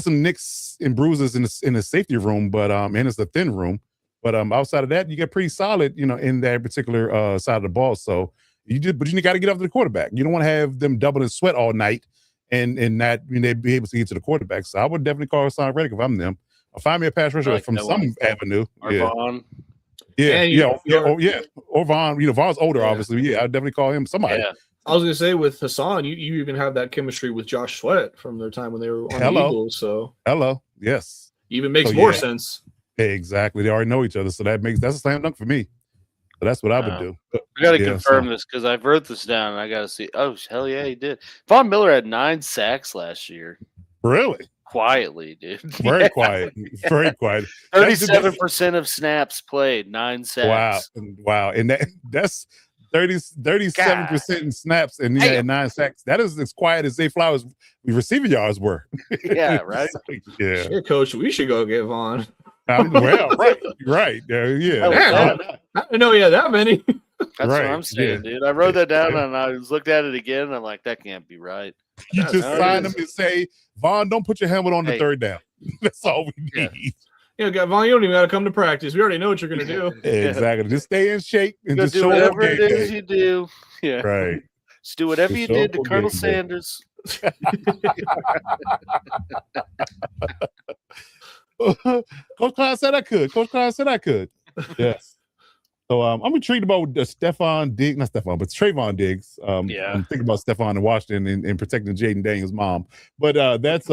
nicks and bruises in the safety room, but and it's a thin room. But outside of that, you get pretty solid, in that particular side of the ball. So you got to get up to the quarterback. You don't want to have them doubling Sweat all night and not they'd be able to get to the quarterback. So I would definitely call Hassan Reddick if I'm them. I'll find me a pass rusher from some avenue. Or Vaughn. Or Vaughn. Vaughn's older, obviously. Yeah, I'd definitely call him somebody. Yeah. I was going to say with Hassan, you even have that chemistry with Josh Sweat from their time when they were on the Eagles. So yes. Even makes more sense. Exactly. They already know each other. So that's a slam dunk for me. So that's what I would do. I got to confirm this because I wrote this down and I got to see. Oh, hell yeah, he did. Von Miller had 9 sacks last year. Really? Quietly, dude. Very quiet. Very quiet. 37% of snaps played, 9 sacks. Wow. And that's 37% in snaps and 9 sacks. That is as quiet as Zay Flowers' receiving yards were. Yeah, right? Yeah. Sure, Coach, we should go get Vaughn. Right. Yeah. I didn't know he had that many. That's what I'm saying, dude. I wrote that down and I looked at it again and I'm like, that can't be right. You just sign him and say, Vaughn, don't put your helmet on the third down. That's all we need. Vaughn, you don't even got to come to practice. We already know what you're going to do. Exactly. Just stay in shape and just do whatever it is you do. Yeah. Right. Just do whatever you did to Colonel Sanders. Coach Klein said I could. Yes. So I'm intrigued about Trayvon Diggs. I'm thinking about Stephon in Washington and protecting Jaden Daniels' mom. But that's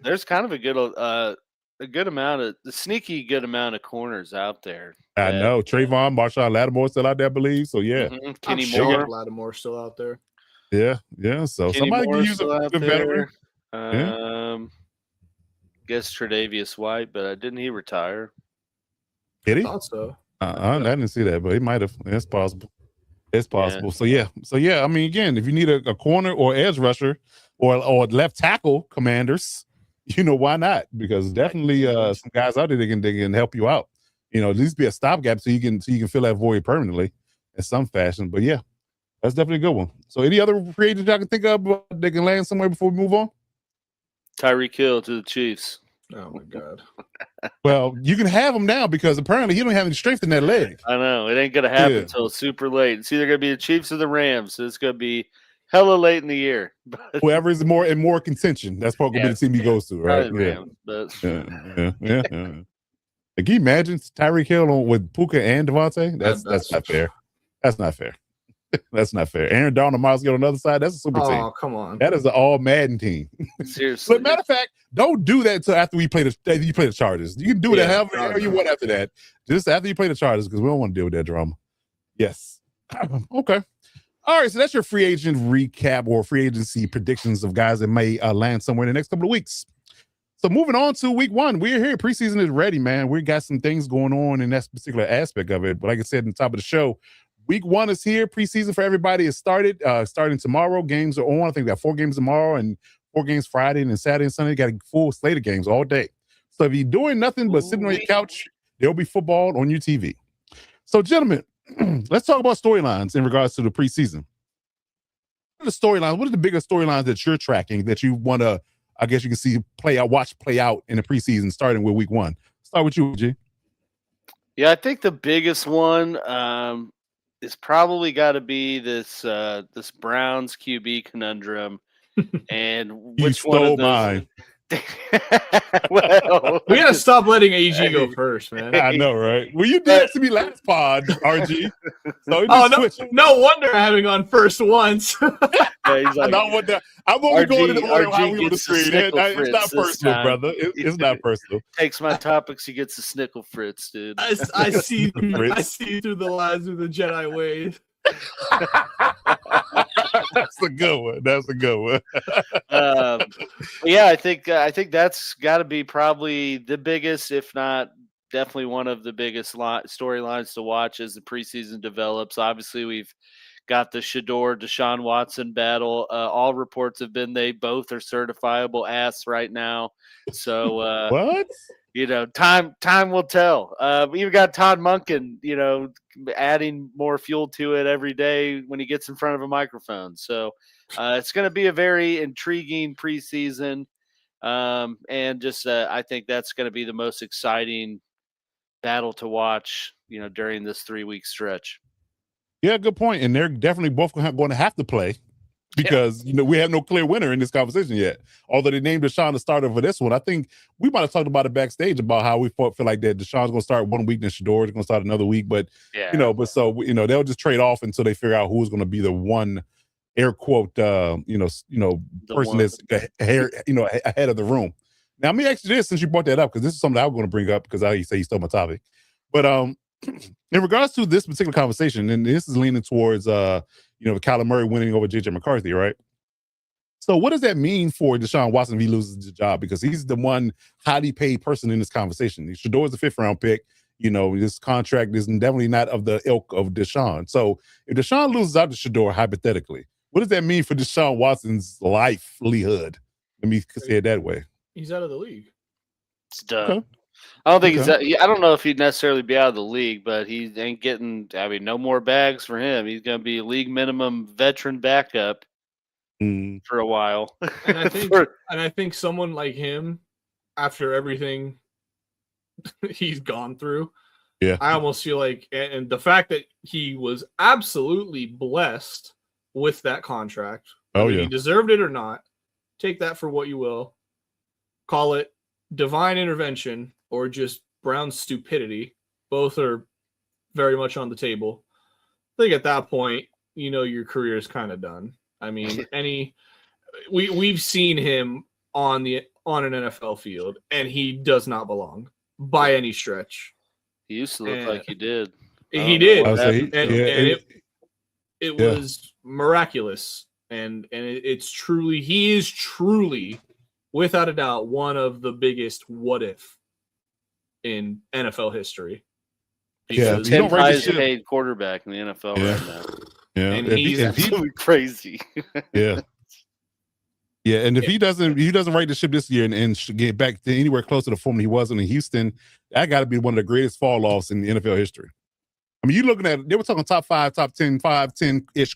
there's kind of a good amount of the sneaky good amount of corners out there. I know. Trayvon, Marshawn Lattimore still out there, I believe. So yeah. Kenny Moore, Lattimore still out there. Yeah. So Kenny somebody Moore's can use a good veteran. Guess Tre'Davious White, but didn't he retire? Did he? I thought so. I didn't see that, but he might have. It's possible. So yeah. I mean, again, if you need a corner or edge rusher or left tackle, Commanders, why not? Because definitely some guys out there they can help you out. At least be a stopgap so you can fill that void permanently in some fashion. But yeah, that's definitely a good one. So any other free agents I can think of they can land somewhere before we move on? Tyreek Hill to the Chiefs. Oh my God. Well, you can have him now because apparently he don't have any strength in that leg. I know. It ain't gonna happen until super late. It's either gonna be the Chiefs or the Rams. So it's gonna be hella late in the year. Whoever is more contention, that's probably gonna be the team he goes to, right? Rams, yeah. Like, can you imagine Tyreek Hill with Puka and Devontae? That's not fair. That's not fair. That's not fair. Aaron Donald, Miles Gill on the other side. That's a super team. Oh, come on. That is an all Madden team. Seriously. But matter of fact, don't do that until after you play the Chargers. You can do that however you want after that. Just after you play the Chargers, because we don't want to deal with that drama. Yes. Okay. All right. So that's your free agent recap or free agency predictions of guys that may land somewhere in the next couple of weeks. So moving on to week 1, we're here. Preseason is ready, man. We got some things going on in that particular aspect of it. But like I said in the top of the show, week 1 is here. Preseason for everybody is started. Starting tomorrow. Games are on. I think we got 4 games tomorrow and 4 games Friday and then Saturday and Sunday. Got a full slate of games all day. So if you're doing nothing but sitting on your couch, there'll be football on your TV. So, gentlemen, let's talk about storylines in regards to the preseason. What are the storylines? What are the biggest storylines that you're tracking that you want to, I guess you can see watch play out in the preseason, starting with week 1? Start with you, G. Yeah, I think the biggest one is probably got to be this Browns QB conundrum, and which one of those? Mine. Well, we gotta stop letting AG go first, man. I know, right? Well, you did to me last pod, RG. So no wonder I haven't gone first once. Yeah, he's like, I'm only going in the order RG how we on the gets the screen. snickle It's not fritz personal, time. brother. It's not personal. takes my topics, he gets a snickle fritz, dude. I see through the lines of the Jedi ways. That's a good one. Yeah, I think that's got to be probably the biggest, if not definitely one of the biggest storylines to watch as the preseason develops. Obviously, we've got the Deshaun Watson battle. All reports have been they both are certifiable ass right now. So what? Time will tell. We've got Todd Monken, adding more fuel to it every day when he gets in front of a microphone. So it's going to be a very intriguing preseason. And just I think that's going to be the most exciting battle to watch, during this 3-week stretch. Yeah, good point. And they're definitely both going to have to play because we have no clear winner in this conversation yet. Although they named Deshaun the starter for this one, I think we might have talked about it backstage about how we feel like that Deshaun's going to start one week and Shador's going to start another week. But they'll just trade off until they figure out who's going to be the one air quote person that's ahead of the room. Now, let me ask you this, since you brought that up, because this is something I was going to bring up because I say you stole my topic. But in regards to this particular conversation, and this is leaning towards Kyler Murray winning over JJ McCarthy, right? So what does that mean for Deshaun Watson if he loses the job? Because he's the one highly paid person in this conversation. Shador is the 5th round pick. This contract is definitely not of the ilk of Deshaun. So if Deshaun loses out to Shador, hypothetically, what does that mean for Deshaun Watson's livelihood? Let me say it that way. He's out of the league. It's done. Okay. I don't think I don't know if he'd necessarily be out of the league, but he ain't getting. No more bags for him. He's going to be a league minimum veteran backup for a while. And I think someone like him, after everything he's gone through, I almost feel like, and the fact that he was absolutely blessed with that contract, whether he deserved it or not, take that for what you will. Call it divine intervention or just Brown's stupidity. Both are very much on the table. I think at that point, your career is kind of done. I mean, we've seen him on an NFL field, and he does not belong by any stretch. He used to look like he did. He did, it was miraculous, and he is truly, without a doubt, one of the biggest what if in NFL history. He's the 10th highest paid quarterback in the NFL right now. Yeah, and he's absolutely crazy. Yeah, and if he doesn't right the ship this year and get back to anywhere close to the form he was in Houston, that got to be one of the greatest fall offs in the NFL history. I mean, you're looking at they were talking top 5, top 10, 10-ish.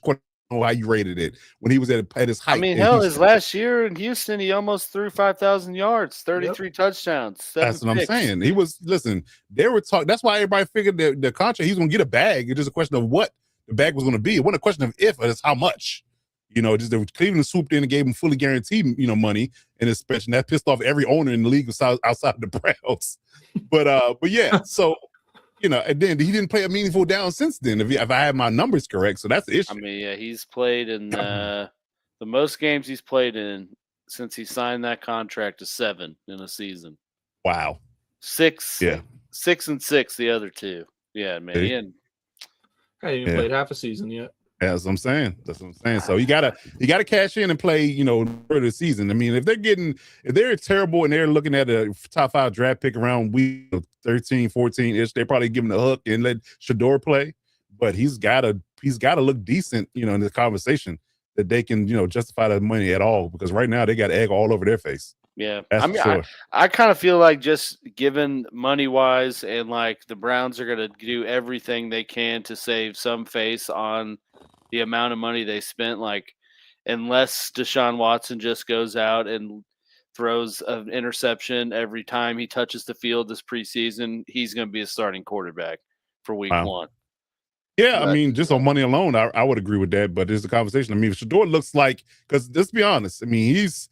How you rated it when he was at his height. I mean, his last year in Houston, he almost threw 5,000 yards, 33 touchdowns. That's what I'm saying. He was they were talking. That's why everybody figured the contract he's going to get a bag. It's just a question of what the bag was going to be. It wasn't a question of if, it's how much. Just Cleveland swooped in and gave him fully guaranteed, money in his special. That pissed off every owner in the league outside of the Browns. But yeah, so. And then he didn't play a meaningful down since then, if I have my numbers correct. So that's the issue. I mean, he's played in the most games he's played in since he signed that contract is 7 in a season. Wow. 6. Yeah. 6 and 6, the other 2. Yeah, man. He hasn't even played half a season yet. That's what I'm saying. So you gotta cash in and play, for the season. I mean, if they're terrible and they're looking at a top 5 draft pick around week 13, 14-ish, they're probably giving the hook and let Shador play. But he's gotta look decent, in this conversation that they can, justify that money at all. Because right now they got egg all over their face. Yeah. That's I mean, sure. I kind of feel like just given money wise and like the Browns are going to do everything they can to save some face on the amount of money they spent. Like, unless Deshaun Watson just goes out and throws an interception every time he touches the field this preseason, he's going to be a starting quarterback for week Wow. 1. Yeah, I But mean, just on money alone, I would agree with that. But there's a conversation. I mean, Shador looks like, because let's be honest. I mean, he's,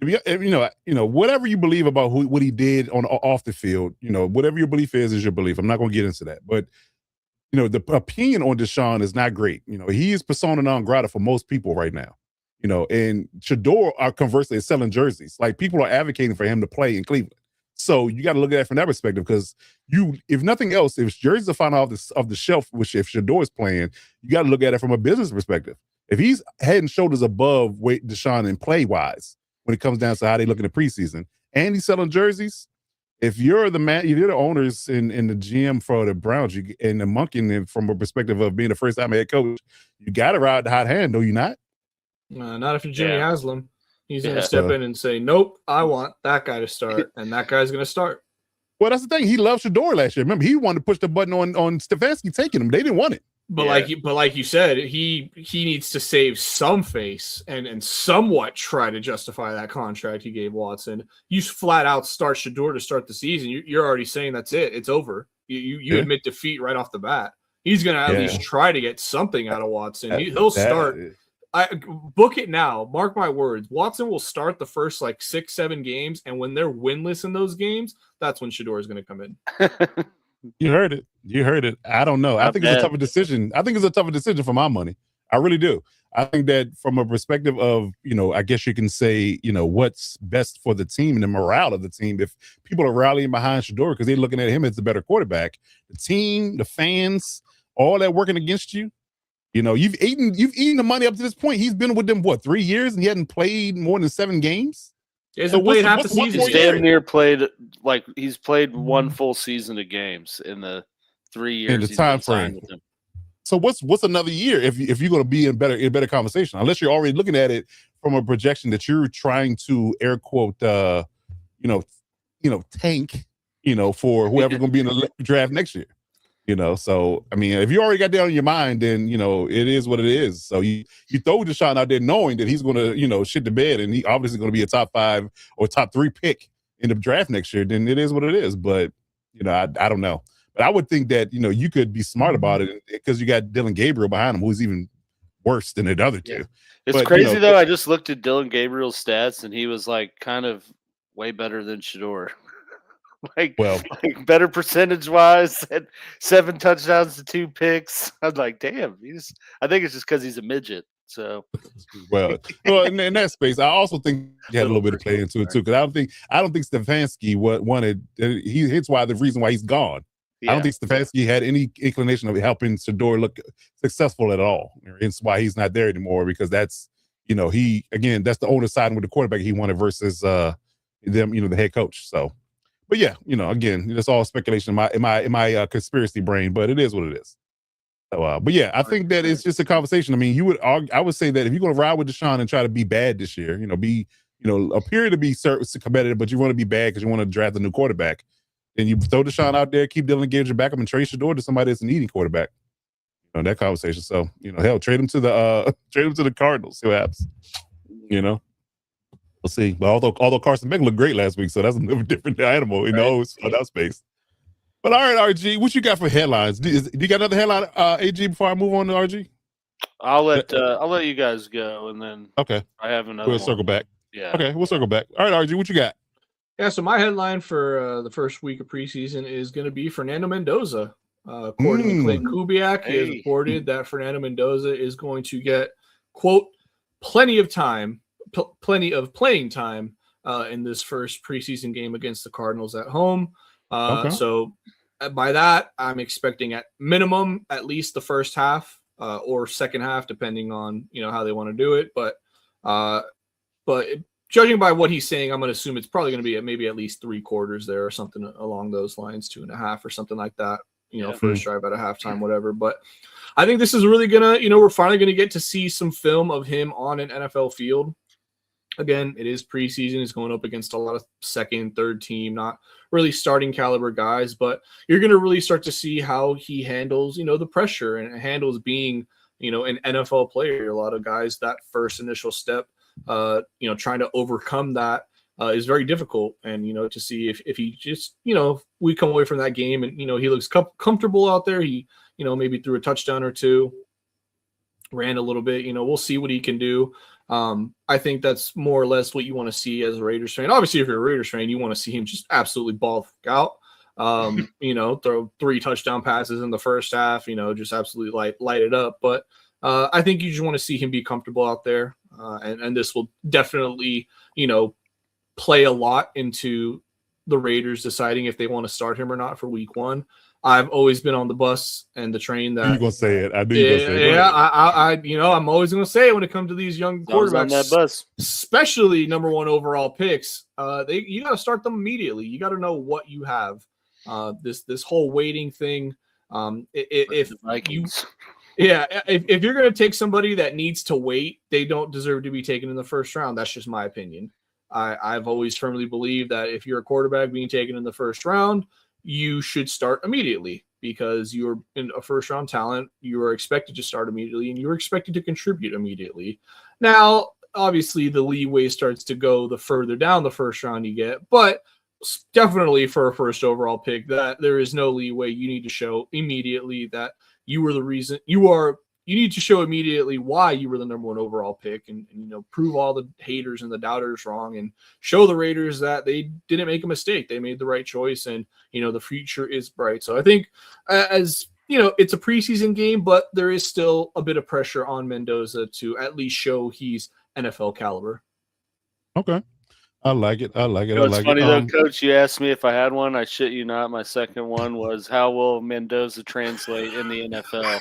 whatever you believe about what he did on off the field, whatever your belief is your belief. I'm not going to get into that. But the opinion on Deshaun is not great. He is persona non grata for most people right now. And Shador, conversely, is selling jerseys. Like, people are advocating for him to play in Cleveland. So you got to look at that from that perspective, because if nothing else, if jerseys are falling off the shelf, which if Shador is playing, you got to look at it from a business perspective. If he's head and shoulders above Deshaun in play wise, when it comes down to how they look in the preseason, and he's selling jerseys, if you're the man, if you're the owners and the GM for the Browns, and the monkey, from a perspective of being the first time head coach, you got to ride the hot hand, do you not? Not if you're Jimmy Haslam. He's going to Yeah. step in and say, nope, I want that guy to start, and that guy's going to start. Well, that's the thing. He loved Shador last year. Remember, he wanted to push the button on Stefanski taking him. They didn't want it. But like you said, he needs to save some face and somewhat try to justify that contract he gave Watson. You flat out start Shador to start the season. You're already saying that's it. It's over. You admit defeat right off the bat. He's going to at least try to get something out of Watson. He'll start. Book it now. Mark my words. Watson will start the first 6-7 games, and when they're winless in those games, that's when Shador is going to come in. You heard it. I don't know. I think it's a tougher decision. I think it's a tougher decision for my money. I really do. I think that from a perspective of, I guess you can say, what's best for the team and the morale of the team. If people are rallying behind Shador because they're looking at him as the better quarterback, the team, the fans, all that working against you. You've eaten the money up to this point. He's been with them 3 years, and he hadn't played more than 7 games. He hasn't played half the season. He's damn near played he's played one full season of games in the 3 years in the time frame with him. So what's another year if you're going to be in better conversation, unless you're already looking at it from a projection that you're trying to air quote tank for whoever's going to be in the draft next year. So I mean, if you already got that on your mind, then it is what it is. So you throw Deshaun out there knowing that he's going to shit the bed, and he obviously going to be a top 5 or top 3 pick in the draft next year. Then it is what it is. But I don't know. But I would think that you could be smart about it, because you got Dylan Gabriel behind him, who's even worse than the other two. Yeah. It's crazy though. I just looked at Dylan Gabriel's stats, and he was kind of way better than Shador. Better percentage wise, had 7 touchdowns to 2 picks. I'm like, damn, I think it's just because he's a midget. So well, in that space, I also think he had a little bit of play into it too. Because I don't think Stefanski wanted. It's why the reason why he's gone. Yeah. I don't think Stefanski had any inclination of helping Shador look successful at all. It's why he's not there anymore, because that's that's the owner siding with the quarterback he wanted versus them, the head coach. So. But yeah, again, that's all speculation in my conspiracy brain, but it is what it is. So, but yeah, I think that it's just a conversation. I mean, I would say that if you're going to ride with Deshaun and try to be bad this year, appear to be competitive, but you want to be bad because you want to draft a new quarterback, then you throw Deshaun out there, keep Dylan Gabriel back up, and trade Shador to somebody that's an eating quarterback. That conversation. So, hell, trade him to the Cardinals. See what happens. We'll see. But although Carson Beck looked great last week, so that's a little different animal in that space. But all right, RG, what you got for headlines? Do you got another headline, AG, before I move on to RG? I'll let you guys go, and then I have another. We'll circle back. Yeah. Okay, we'll circle back. All right, RG, what you got? Yeah, so my headline for the first week of preseason is going to be Fernando Mendoza. According to Clayton Kubiak, he has reported that Fernando Mendoza is going to get, quote, plenty of playing time in this first preseason game against the Cardinals at home. So by that, I'm expecting at minimum at least the first half or second half, depending on how they want to do it. But judging by what he's saying, I'm going to assume it's probably going to be maybe at least 3 quarters there or something along those lines, 2.5 or something like that. First drive at a halftime, whatever. But I think this is really gonna, we're finally gonna get to see some film of him on an NFL field. Again, it is preseason. It's going up against a lot of second, third team, not really starting caliber guys, but you're going to really start to see how he handles, the pressure and handles being, an NFL player. A lot of guys, that first initial step, trying to overcome that is very difficult. And, to see if he just, we come away from that game and, he looks comfortable out there. He, maybe threw a touchdown or two, ran a little bit, we'll see what he can do. I think that's more or less what you want to see as a Raiders fan. Obviously, if you're a Raiders fan, you want to see him just absolutely ball the fuck out. Throw 3 touchdown passes in the first half, just absolutely light it up. But I think you just want to see him be comfortable out there. And this will definitely, play a lot into the Raiders deciding if they want to start him or not for week 1. I've always been on the bus and the train that you're gonna say it. I knew you were gonna say it. Yeah, I'm always gonna say it when it comes to these young quarterbacks on that bus, especially number 1 overall picks. You got to start them immediately. You got to know what you have. This whole waiting thing. If you're gonna take somebody that needs to wait, they don't deserve to be taken in the first round. That's just my opinion. I've always firmly believed that if you're a quarterback being taken in the first round, you should start immediately because you're in a first round talent. You are expected to start immediately and you're expected to contribute immediately. Now, obviously the leeway starts to go the further down the first round you get, but definitely for a first overall pick that there is no leeway. You need to show immediately that you were the reason you need to show immediately why you were the number 1 overall pick and prove all the haters and the doubters wrong and show the Raiders that they didn't make a mistake. They made the right choice and, the future is bright. So I think it's a preseason game, but there is still a bit of pressure on Mendoza to at least show he's NFL caliber. Okay. I like it. It's funny though, Coach, you asked me if I had one. I shit you not. My second one was how will Mendoza translate in the NFL?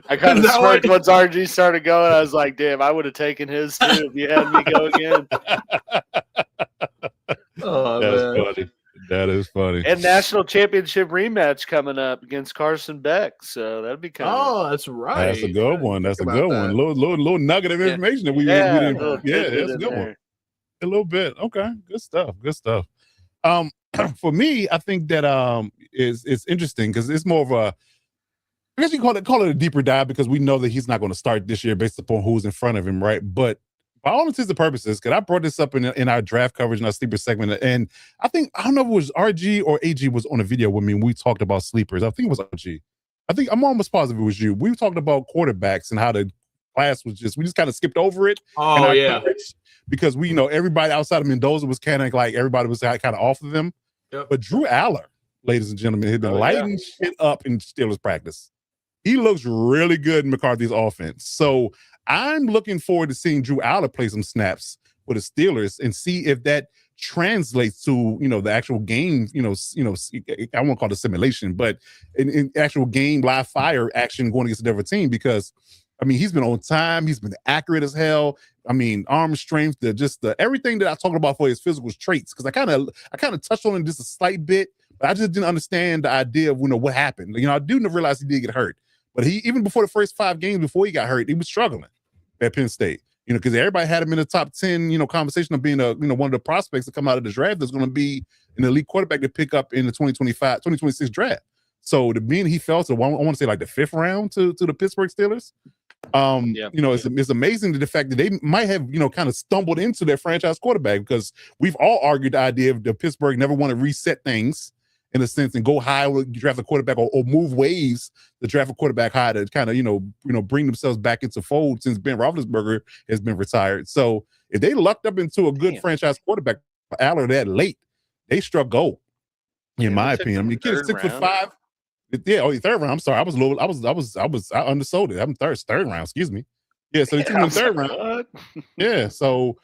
I kind of smirked once RG started going. I was like, damn, I would have taken his too if you had me go again. That is funny. And national championship rematch coming up against Carson Beck. So that'd be kind of. Oh, that's right. That's a good one. That's a good one. Little nugget of information that we didn't. That's a good one. A little bit. Okay. Good stuff. For me, I think that it's interesting because it's more of a, I guess you call it a deeper dive because we know that he's not going to start this year based upon who's in front of him, right? But by all intents and purposes, because I brought this up in our draft coverage and our sleeper segment, and I don't know if it was RG or AG was on a video with me when we talked about sleepers. I think it was RG. I'm almost positive it was you. We talked about quarterbacks and how the class was we just kind of skipped over it. Oh, yeah. Because we everybody outside of Mendoza was kind of like everybody was kind of off of them. Yep. But Drew Aller, ladies and gentlemen, has been lighting shit up in Steelers practice. He looks really good in McCarthy's offense. So I'm looking forward to seeing Drew Aller play some snaps for the Steelers and see if that translates to, the actual game, I won't call it a simulation, but in actual game, live fire action going against a different team because, he's been on time. He's been accurate as hell. Arm strength, the everything that I talked about for his physical traits. Because I kind of touched on it just a slight bit, but I just didn't understand the idea of what happened. I do realize he did get hurt, but he even before the first 5 games before he got hurt, he was struggling at Penn State. Because everybody had him in the top 10, conversation of being one of the prospects to come out of the draft that's going to be an elite quarterback to pick up in the 2026 draft. So he fell to I want to say like the 5th round to the Pittsburgh Steelers. It's amazing the fact that they might have kind of stumbled into their franchise quarterback because we've all argued the idea of the Pittsburgh never want to reset things in a sense and go high with draft a quarterback or move waves to draft a quarterback high to kind of bring themselves back into fold since Ben Roethlisberger has been retired. So if they lucked up into a good franchise quarterback Aller that late, they struck gold in my opinion. The kid is 6'5". Yeah, 3rd round. I'm sorry, I undersold it. I'm third round. Excuse me. Yeah, so they took him in the 3rd round. Yeah, so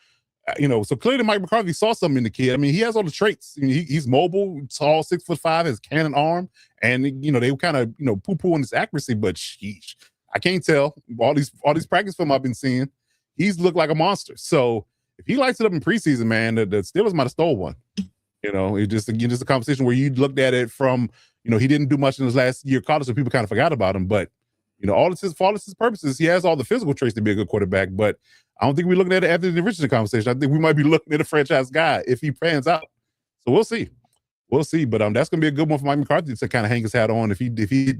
so clearly Mike McCarthy saw something in the kid. He has all the traits. He's mobile, tall, 6'5", has cannon arm, and they kind of poo-poo on his accuracy. But sheesh, I can't tell. All these practice film I've been seeing, he's looked like a monster. So if he lights it up in preseason, man, the Steelers might have stole one. It's just a conversation where you looked at it from. He didn't do much in his last year of college, so people kind of forgot about him. But for all of his purposes, he has all the physical traits to be a good quarterback, but I don't think we're looking at it after the Richardson conversation. I think we might be looking at a franchise guy if he pans out. So we'll see. We'll see. But that's going to be a good one for Mike McCarthy to kind of hang his hat on if he hit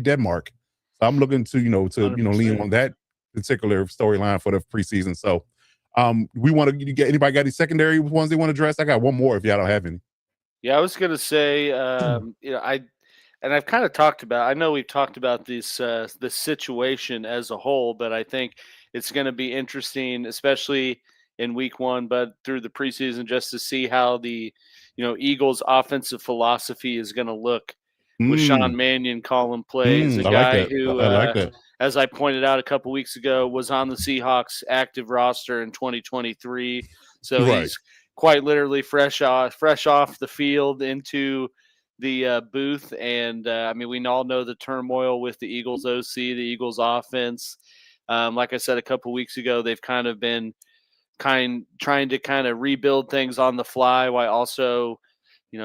that mark. So I'm looking to, lean on that particular storyline for the preseason. So we want to get anybody got any secondary ones they want to address? I got one more if y'all don't have any. Yeah, I was going to say, I've kind of talked about, I know we've talked about this situation as a whole, but I think it's going to be interesting, especially in week 1, but through the preseason, just to see how the, Eagles offensive philosophy is going to look with Sean Mannion calling plays, a guy who, I like that. As I pointed out a couple weeks ago, was on the Seahawks active roster in 2023. So he's quite literally fresh off the field into the booth. And we all know the turmoil with the Eagles OC, the Eagles offense. Like I said a couple weeks ago, they've kind of been trying to rebuild things on the fly while also,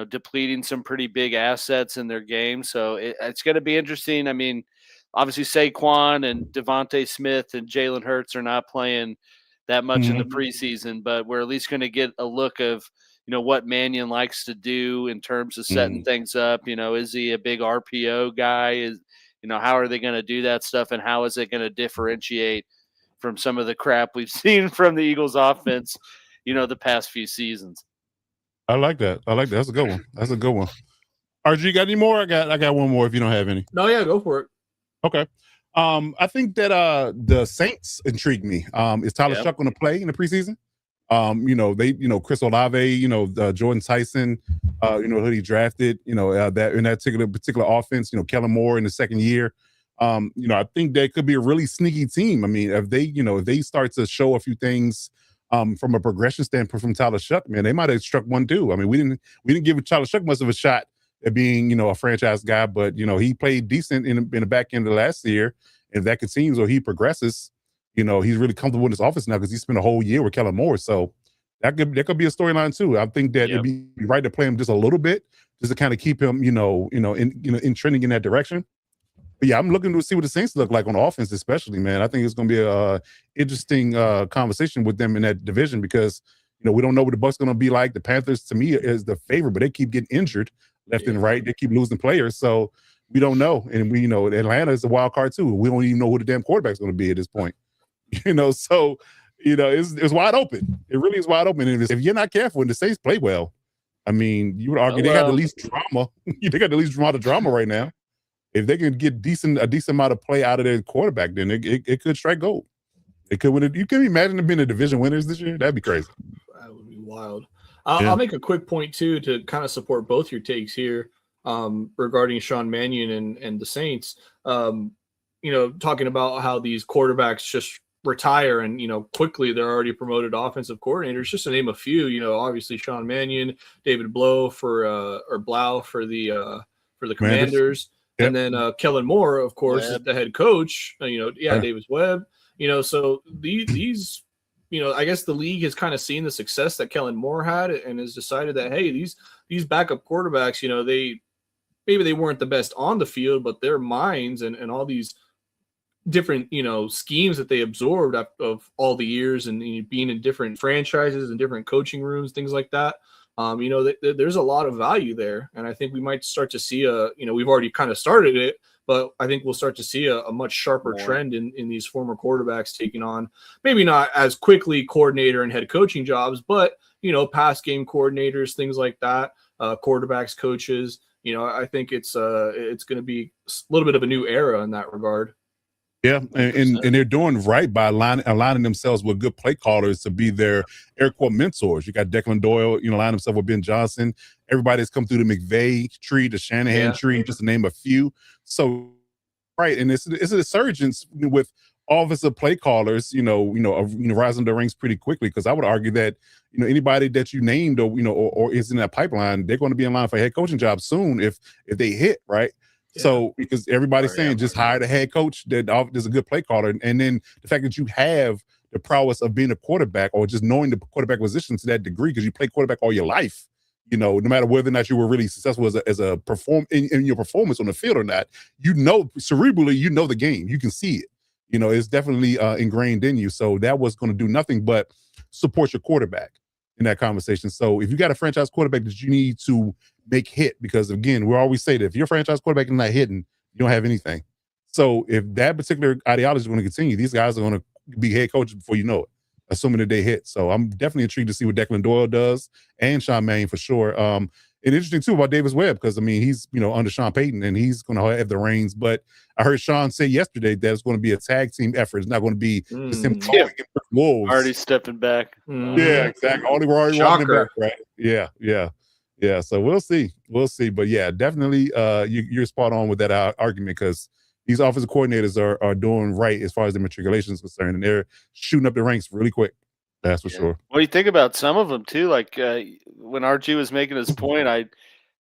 depleting some pretty big assets in their game. So it's going to be interesting. I mean, obviously Saquon and Devontae Smith and Jalen Hurts are not playing that much in the preseason, but we're at least going to get a look of, what Mannion likes to do in terms of setting things up. Is he a big RPO guy? How are they going to do that stuff, and how is it going to differentiate from some of the crap we've seen from the Eagles offense, the past few seasons? I like that. That's a good one. RG, got any more? I got one more if you don't have any. No, yeah, go for it. Okay. I think that the Saints intrigue me. Is Tyler Shuck going to play in the preseason? Chris Olave, Jordan Tyson, who he drafted, that in that particular offense, Kellen Moore in the second year. I think that could be a really sneaky team. I mean, if they start to show a few things from a progression standpoint from Tyler Shuck, man, they might have struck one too. I mean, we didn't give Tyler Shuck much of a shot at being, a franchise guy, but he played decent in the back end of last year. If that continues or he progresses, he's really comfortable in his office now because he spent a whole year with Kellen Moore. So that could be a storyline too. I think that it'd be right to play him just a little bit, just to kind of keep him, in trending in that direction. But yeah, I'm looking to see what the Saints look like on offense, especially, man. I think it's going to be a interesting conversation with them in that division because, we don't know what the Bucs going to be like. The Panthers, to me, is the favorite, but they keep getting injured left and right. They keep losing players, so we don't know. And we Atlanta is a wild card too. We don't even know who the damn quarterback's going to be at this point. So it's wide open. It really is wide open. And if you're not careful and the Saints play well, I mean, you would argue they got the least drama. They got the least amount of drama right now. If they can get a decent amount of play out of their quarterback, then it could strike gold. It could win it. You can imagine them being the division winners this year. That'd be crazy. That would be wild. I'll make a quick point too to kind of support both your takes here regarding Sean Mannion and the Saints. Talking about how these quarterbacks just retire and quickly they're already promoted offensive coordinators. Just to name a few, obviously Sean Mannion, David Blau for the Commanders. Yep. And then Kellen Moore, of course, is the head coach. Davis Webb. So these, I guess the league has kind of seen the success that Kellen Moore had and has decided that, hey, these backup quarterbacks, they weren't the best on the field, but their minds and all these different, schemes that they absorbed of all the years and being in different franchises and different coaching rooms, things like that. There's a lot of value there. And I think we might start to see we've already kind of started it, but I think we'll start to see a much sharper trend in these former quarterbacks taking on, maybe not as quickly coordinator and head coaching jobs, but, pass game coordinators, things like that, quarterbacks, coaches. I think it's going to be a little bit of a new era in that regard. Yeah, and they're doing right by aligning themselves with good play callers to be their air quote mentors. You got Declan Doyle, align himself with Ben Johnson. Everybody that's come through the McVay tree, the Shanahan tree, just to name a few. So, right, and it's a resurgence with offensive play callers, rising the ranks pretty quickly. Because I would argue that anybody that you named or is in that pipeline, they're going to be in line for a head coaching job soon if they hit right. Yeah. So because everybody's saying just hire the head coach that is a good play caller, and then the fact that you have the prowess of being a quarterback or just knowing the quarterback position to that degree because you play quarterback all your life, no matter whether or not you were really successful as a perform in your performance on the field or not, cerebrally, the game. You can see it. It's definitely ingrained in you. So that was going to do nothing but support your quarterback in that conversation. So if you got a franchise quarterback that you need to make hit, because again, we always say that if your franchise quarterback is not hitting, you don't have anything. So if that particular ideology is going to continue, these guys are going to be head coaches before you know it, assuming that they hit. So I'm definitely intrigued to see what Declan Doyle does and Sean Mannion for sure. And interesting too about Davis Webb, because he's under Sean Payton and he's going to have the reins. But I heard Sean say yesterday that it's going to be a tag team effort. It's not going to be just him calling it wolves. Already stepping back. Yeah, exactly. Already walking back, right? Yeah. So we'll see. But yeah, definitely you're spot on with that argument, because these offensive coordinators are doing right as far as the matriculation is concerned, and they're shooting up the ranks really quick. That's for sure. Well, you think about some of them too, like when RG was making his point,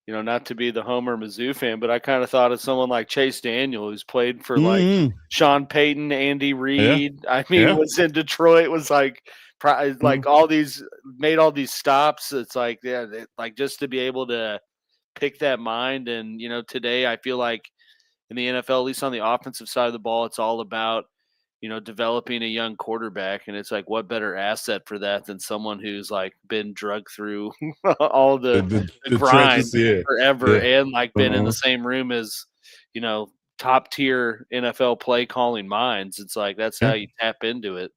not to be the Homer Mizzou fan, but I kind of thought of someone like Chase Daniel, who's played for like Sean Payton, Andy Reid. Yeah. Was in Detroit, was like all these, made all these stops. It's like, like just to be able to pick that mind. And, today I feel like in the NFL, at least on the offensive side of the ball, it's all about, developing a young quarterback. And it's like, what better asset for that than someone who's like been drugged through all the grind forever and like been in the same room as, top tier NFL play calling minds. It's like, that's how you tap into it.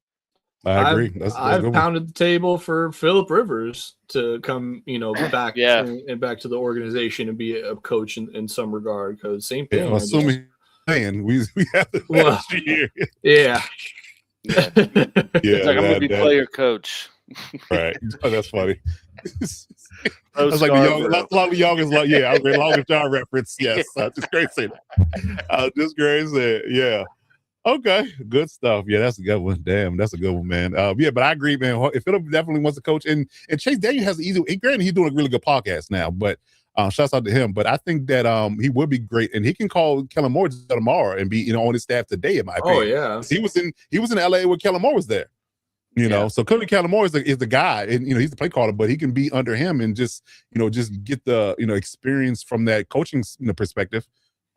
I agree. I've pounded the table for Phillip Rivers to come, back and back to the organization and be a coach in some regard, because same thing. Yeah, assuming we have the last year. Yeah. It's like, I'm going to be player coach. Right. Oh, that's funny. That's like the youngest, longest John reference. Yes. Just great saying that. Just great saying. Yeah. Okay, good stuff. Yeah, that's a good one. Damn, that's a good one, man. But I agree, man. If Phillip definitely wants to coach, and Chase Daniel has an easy. Granted, he's doing a really good podcast now, but shouts out to him. But I think that he would be great, and he can call Kellen Moore tomorrow and be on his staff today. In my opinion, he was in LA when Kellen Moore was there. So clearly Kellen Moore is the guy, and he's the play caller, but he can be under him and just get the experience from that coaching perspective.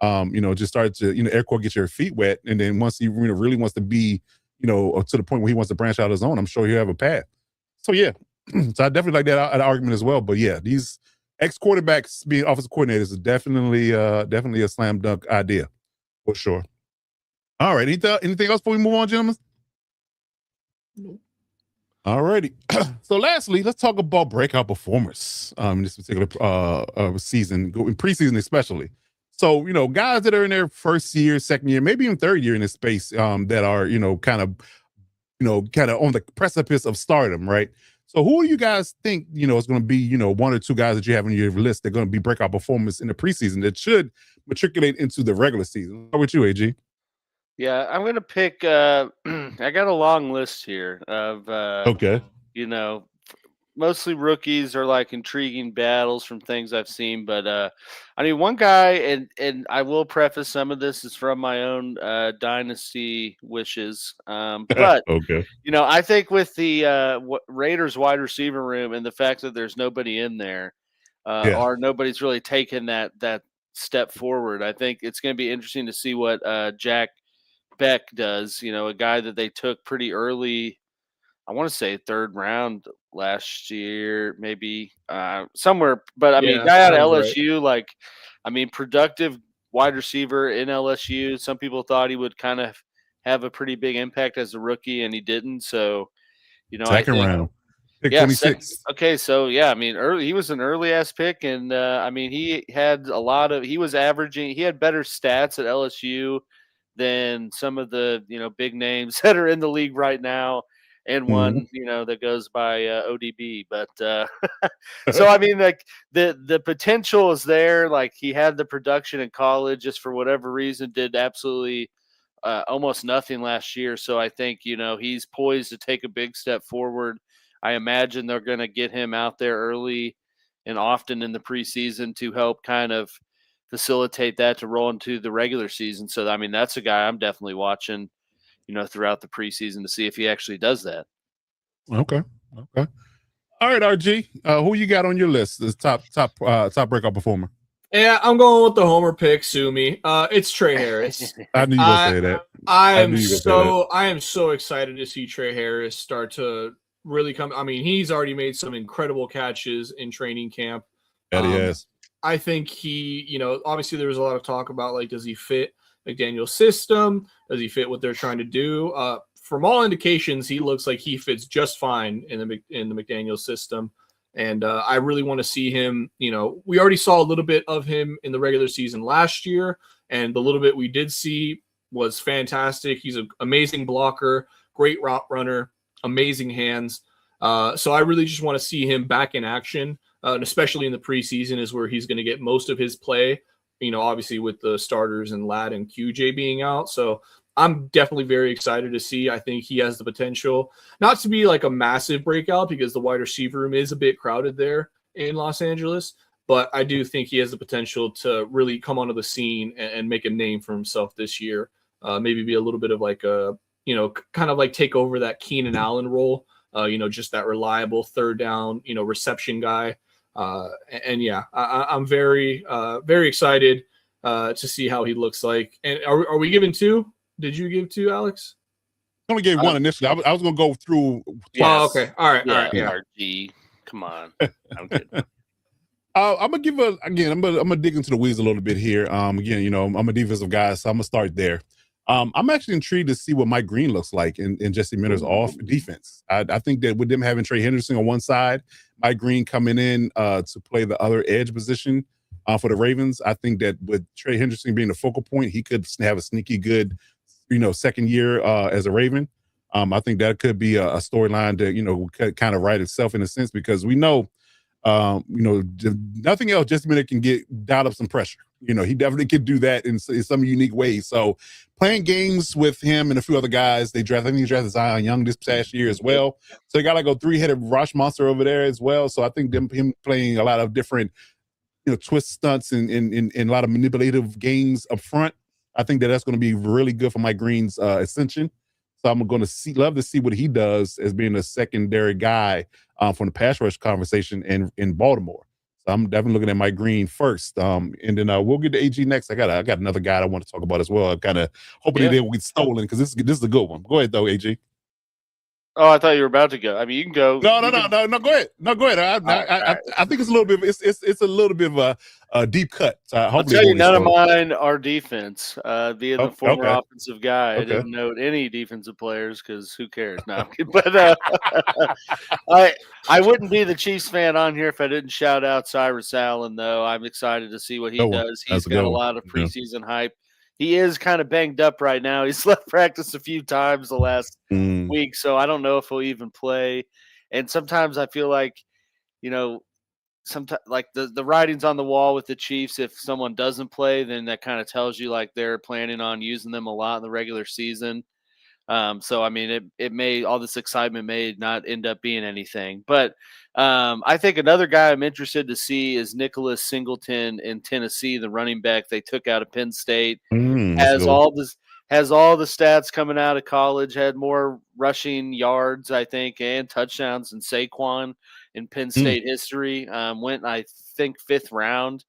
Just start to, air quote, get your feet wet. And then once he really wants to be, to the point where he wants to branch out his own, I'm sure he'll have a path. So, yeah. So I definitely like that argument as well. But, yeah, these ex-quarterbacks being offensive coordinators is definitely a slam dunk idea for sure. All right. Anything else before we move on, gentlemen? Nope. All righty. So lastly, let's talk about breakout performers in this particular season, in preseason especially. So, guys that are in their first year, second year, maybe even third year in this space, that are, kind of on the precipice of stardom, right? So who do you guys think, is going to be, one or two guys that you have on your list that are going to be breakout performers in the preseason that should matriculate into the regular season? How about you, AG? Yeah, I'm going to pick, I got a long list here of, okay. Mostly rookies or like intriguing battles from things I've seen. But one guy, and I will preface some of this is from my own dynasty wishes. But okay. I think with the Raiders wide receiver room and the fact that there's nobody in there, or nobody's really taken that step forward, I think it's going to be interesting to see what Jack Beck does. A guy that they took pretty early. I want to say third round last year, maybe somewhere. But guy out of LSU, right. Productive wide receiver in LSU. Some people thought he would kind of have a pretty big impact as a rookie, and he didn't. So, second round, pick 26. Okay, so early. He was an early ass pick, and he had he was averaging. He had better stats at LSU than some of the big names that are in the league right now. And one, that goes by ODB. But so, the potential is there. Like, he had the production in college, just for whatever reason, did absolutely almost nothing last year. So I think, he's poised to take a big step forward. I imagine they're going to get him out there early and often in the preseason to help kind of facilitate that to roll into the regular season. So, that's a guy I'm definitely watching, throughout the preseason to see if he actually does that. Okay. All right, RG. Who you got on your list? This top breakout performer. Yeah, I'm going with the homer pick. Sue me. It's Trey Harris. I knew you were gonna say that. I am so excited to see Trey Harris start to really come. I mean, he's already made some incredible catches in training camp. That he has. I think he, obviously there was a lot of talk about like, does he fit McDaniel's system? Does he fit what they're trying to do? From all indications, he looks like he fits just fine in the McDaniel system. And I really want to see him. We already saw a little bit of him in the regular season last year, and the little bit we did see was fantastic. He's an amazing blocker, great route runner, amazing hands. So I really just want to see him back in action, and especially in the preseason is where he's going to get most of his play. Obviously with the starters and Ladd and QJ being out. So I'm definitely very excited to see. I think he has the potential not to be like a massive breakout because the wide receiver room is a bit crowded there in Los Angeles, but I do think he has the potential to really come onto the scene and make a name for himself this year. Maybe be a little bit of like a, kind of like take over that Keenan Allen role, just that reliable third down, reception guy. I'm very, very excited to see how he looks like. And are we giving two? Did you give two, Alex? I only gave one initially. I was going to go through. Yes. Oh, okay. All right. RG. Come on. I'm kidding. I'm gonna give I'm gonna dig into the weeds a little bit here. Again, I'm a defensive guy, so I'm gonna start there. I'm actually intrigued to see what Mike Green looks like in Jesse Minter's off defense. I think that with them having Trey Henderson on one side, Mike Green coming in to play the other edge position for the Ravens, I think that with Trey Henderson being the focal point, he could have a sneaky good, second year as a Raven. I think that could be a storyline to kind of write itself in a sense because we know. Nothing else. Jesse Minter can dial up some pressure. He definitely could do that in some unique ways. So playing games with him and a few other guys, I think he drafted Zion Young this past year as well. So they got like a 3-headed rush monster over there as well. So I think him playing a lot of different, twist stunts and a lot of manipulative games up front. I think that's going to be really good for Mike Green's ascension. So I'm going to love to see what he does as being a secondary guy from the pass rush conversation in Baltimore. So I'm definitely looking at Mike Green first. And then we'll get to AG next. I got another guy I want to talk about as well. I'm kind of hoping he didn't get stolen because this is a good one. Go ahead though, AG. Oh, I thought you were about to go. I mean, you can go. No. Go ahead. No, go ahead. I think it's a little bit. It's a little bit of a deep cut. So I'll tell you, none of mine are defense. Being the former offensive guy, I didn't note any defensive players because who cares? No, but I wouldn't be the Chiefs fan on here if I didn't shout out Cyrus Allen. Though I'm excited to see what he does. He's got a lot of preseason hype. He is kind of banged up right now. He's left practice a few times the last week, so I don't know if he'll even play. And sometimes I feel like, sometimes like the writing's on the wall with the Chiefs. If someone doesn't play, then that kind of tells you like they're planning on using them a lot in the regular season. So I mean, it may all this excitement may not end up being anything, but I think another guy I'm interested to see is Nicholas Singleton in Tennessee, the running back they took out of Penn State. Has all the stats coming out of college. Had more rushing yards, I think, and touchdowns than Saquon in Penn State history. Went, I think, 5th round.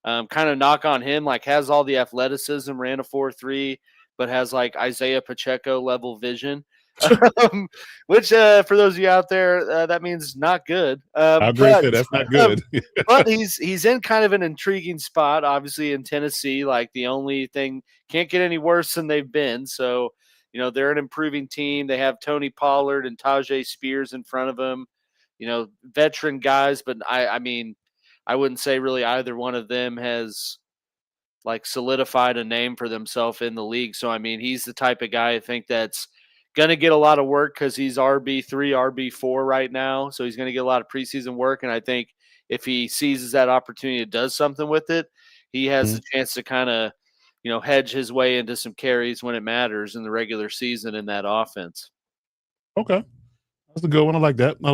Kind of knock on him, like has all the athleticism, ran a 4.3. But has like Isaiah Pacheco level vision, which for those of you out there, that means not good. I agree with that. That's not good. But he's in kind of an intriguing spot, obviously in Tennessee. Like the only thing can't get any worse than they've been. So they're an improving team. They have Tony Pollard and Tajay Spears in front of them. Veteran guys, but I mean, I wouldn't say really either one of them has like solidified a name for themselves in the league. So, I mean, he's the type of guy I think that's going to get a lot of work because he's RB3, RB4 right now. So he's going to get a lot of preseason work. And I think if he seizes that opportunity and does something with it, he has the chance to kind of, hedge his way into some carries when it matters in the regular season in that offense. Okay. That's a good one. I like that. All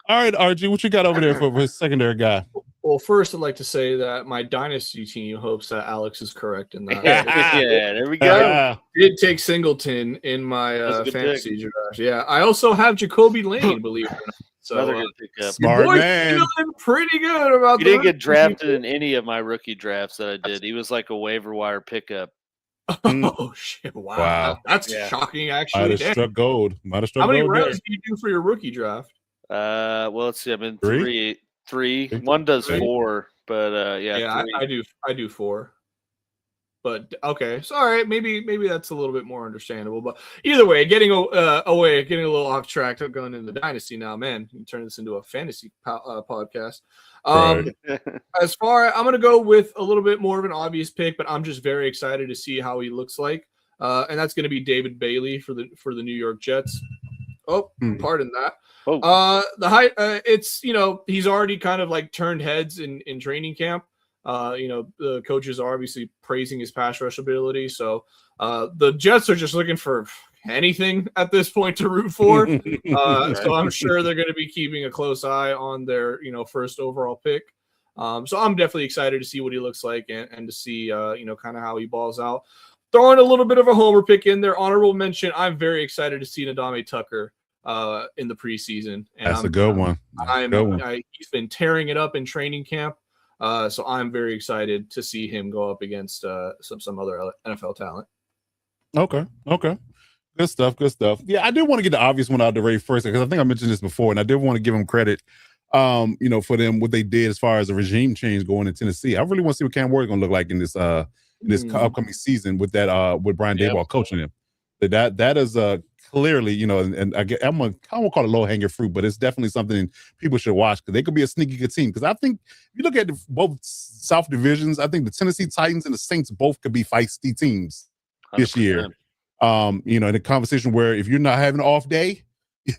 right, RG, what you got over there for his secondary guy? Well, first, I'd like to say that my dynasty team hopes that Alex is correct in that. Yeah, there we go. Did take Singleton in my fantasy draft. Yeah, I also have Jacoby Lane, believe it or not. So Another good pickup. your Smart boy's man. feeling pretty good about. He didn't get drafted in any of my rookie drafts that I did. He was like a waiver wire pickup. Oh shit! Wow, that's Yeah. shocking. Might Actually, have Damn. struck gold. Might have struck How many gold rounds there. do you do for your rookie draft? Well, let's see. I'm in Three? three. One does Three. 4, but Yeah, three. I do 4. But okay, so all right, maybe that's a little bit more understandable. But either way, getting a little off track, going into the dynasty now, man. You can turn this into a fantasy podcast. Right. As far, I'm going to go with a little bit more of an obvious pick, but I'm just very excited to see how he looks like, and that's going to be David Bailey for the New York Jets. Oh, pardon that. Oh. The height, it's, he's already kind of like turned heads in training camp. The coaches are obviously praising his pass rush ability. So the Jets are just looking for anything at this point to root for. So I'm sure they're going to be keeping a close eye on their, first overall pick. So I'm definitely excited to see what he looks like and to see, kind of how he balls out. Throwing a little bit of a homer pick in there, honorable mention. I'm very excited to see Nadame Tucker in the preseason. And That's a good one. He's been tearing it up in training camp. So I'm very excited to see him go up against some other NFL talent. Okay. Good stuff. Yeah, I did want to get the obvious one out of the way first because I think I mentioned this before, and I did want to give them credit, for them what they did as far as a regime change going in Tennessee. I really want to see what Cam Ward's going to look like in this upcoming season with that with Brian Daboll coaching him. That is clearly, and I won't call it low hanging fruit, but it's definitely something people should watch because they could be a sneaky good team. Because I think if you look at both South divisions, I think the Tennessee Titans and the Saints both could be feisty teams this 100%. Year. In a conversation where if you're not having an off day,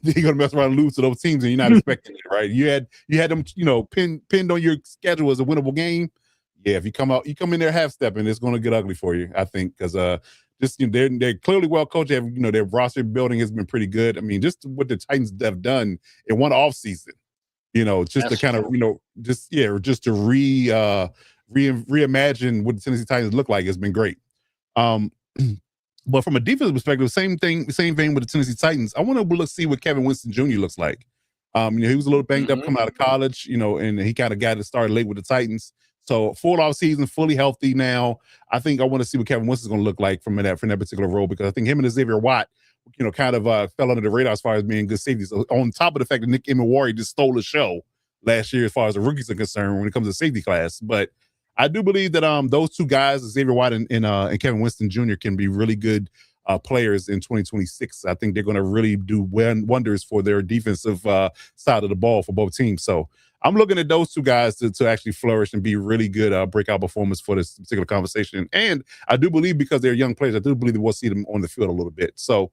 you're gonna mess around and lose to those teams, and you're not expecting it, right? You had them, pinned on your schedule as a winnable game. Yeah, if you come in there half stepping, it's gonna get ugly for you, I think, because they're clearly well coached. They have, their roster building has been pretty good. I mean, just what the Titans have done in one offseason, just to kind of, just to reimagine what the Tennessee Titans look like has been great. But from a defensive perspective, same vein with the Tennessee Titans. I want to see what Kevin Winston Jr. looks like. He was a little banged up coming out of college, and he kind of got it started late with the Titans. So full off season, fully healthy now. I think I want to see what Kevin Winston's going to look like from that particular role because I think him and Xavier Watt, kind of fell under the radar as far as being good safeties. So on top of the fact that Nick Emenwari just stole the show last year as far as the rookies are concerned when it comes to safety class. But I do believe that those two guys, Xavier Watt and Kevin Winston Jr., can be really good players in 2026. I think they're going to really do wonders for their defensive side of the ball for both teams. So I'm looking at those two guys to actually flourish and be really good breakout performance for this particular conversation. And I do believe because they're young players, I do believe that we'll see them on the field a little bit. So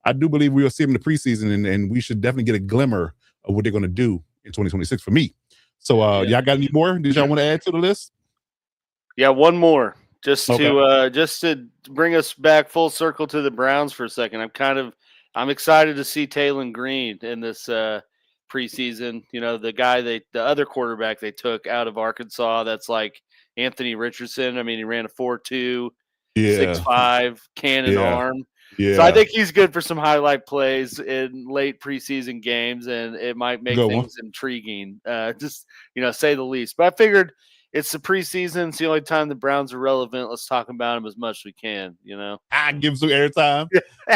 I do believe we'll see them in the preseason, and we should definitely get a glimmer of what they're going to do in 2026 for me. So y'all got any more? Did y'all want to add to the list? Yeah, one more. Just to bring us back full circle to the Browns for a second. I'm excited to see Taylon Green in this preseason. The other quarterback they took out of Arkansas, that's like Anthony Richardson. I mean, he ran a 4.2, 6'5", cannon arm. Yeah. So I think he's good for some highlight plays in late preseason games, and it might make things intriguing, say the least. But I figured it's the preseason. It's the only time the Browns are relevant. Let's talk about them as much as we can, I give them some airtime.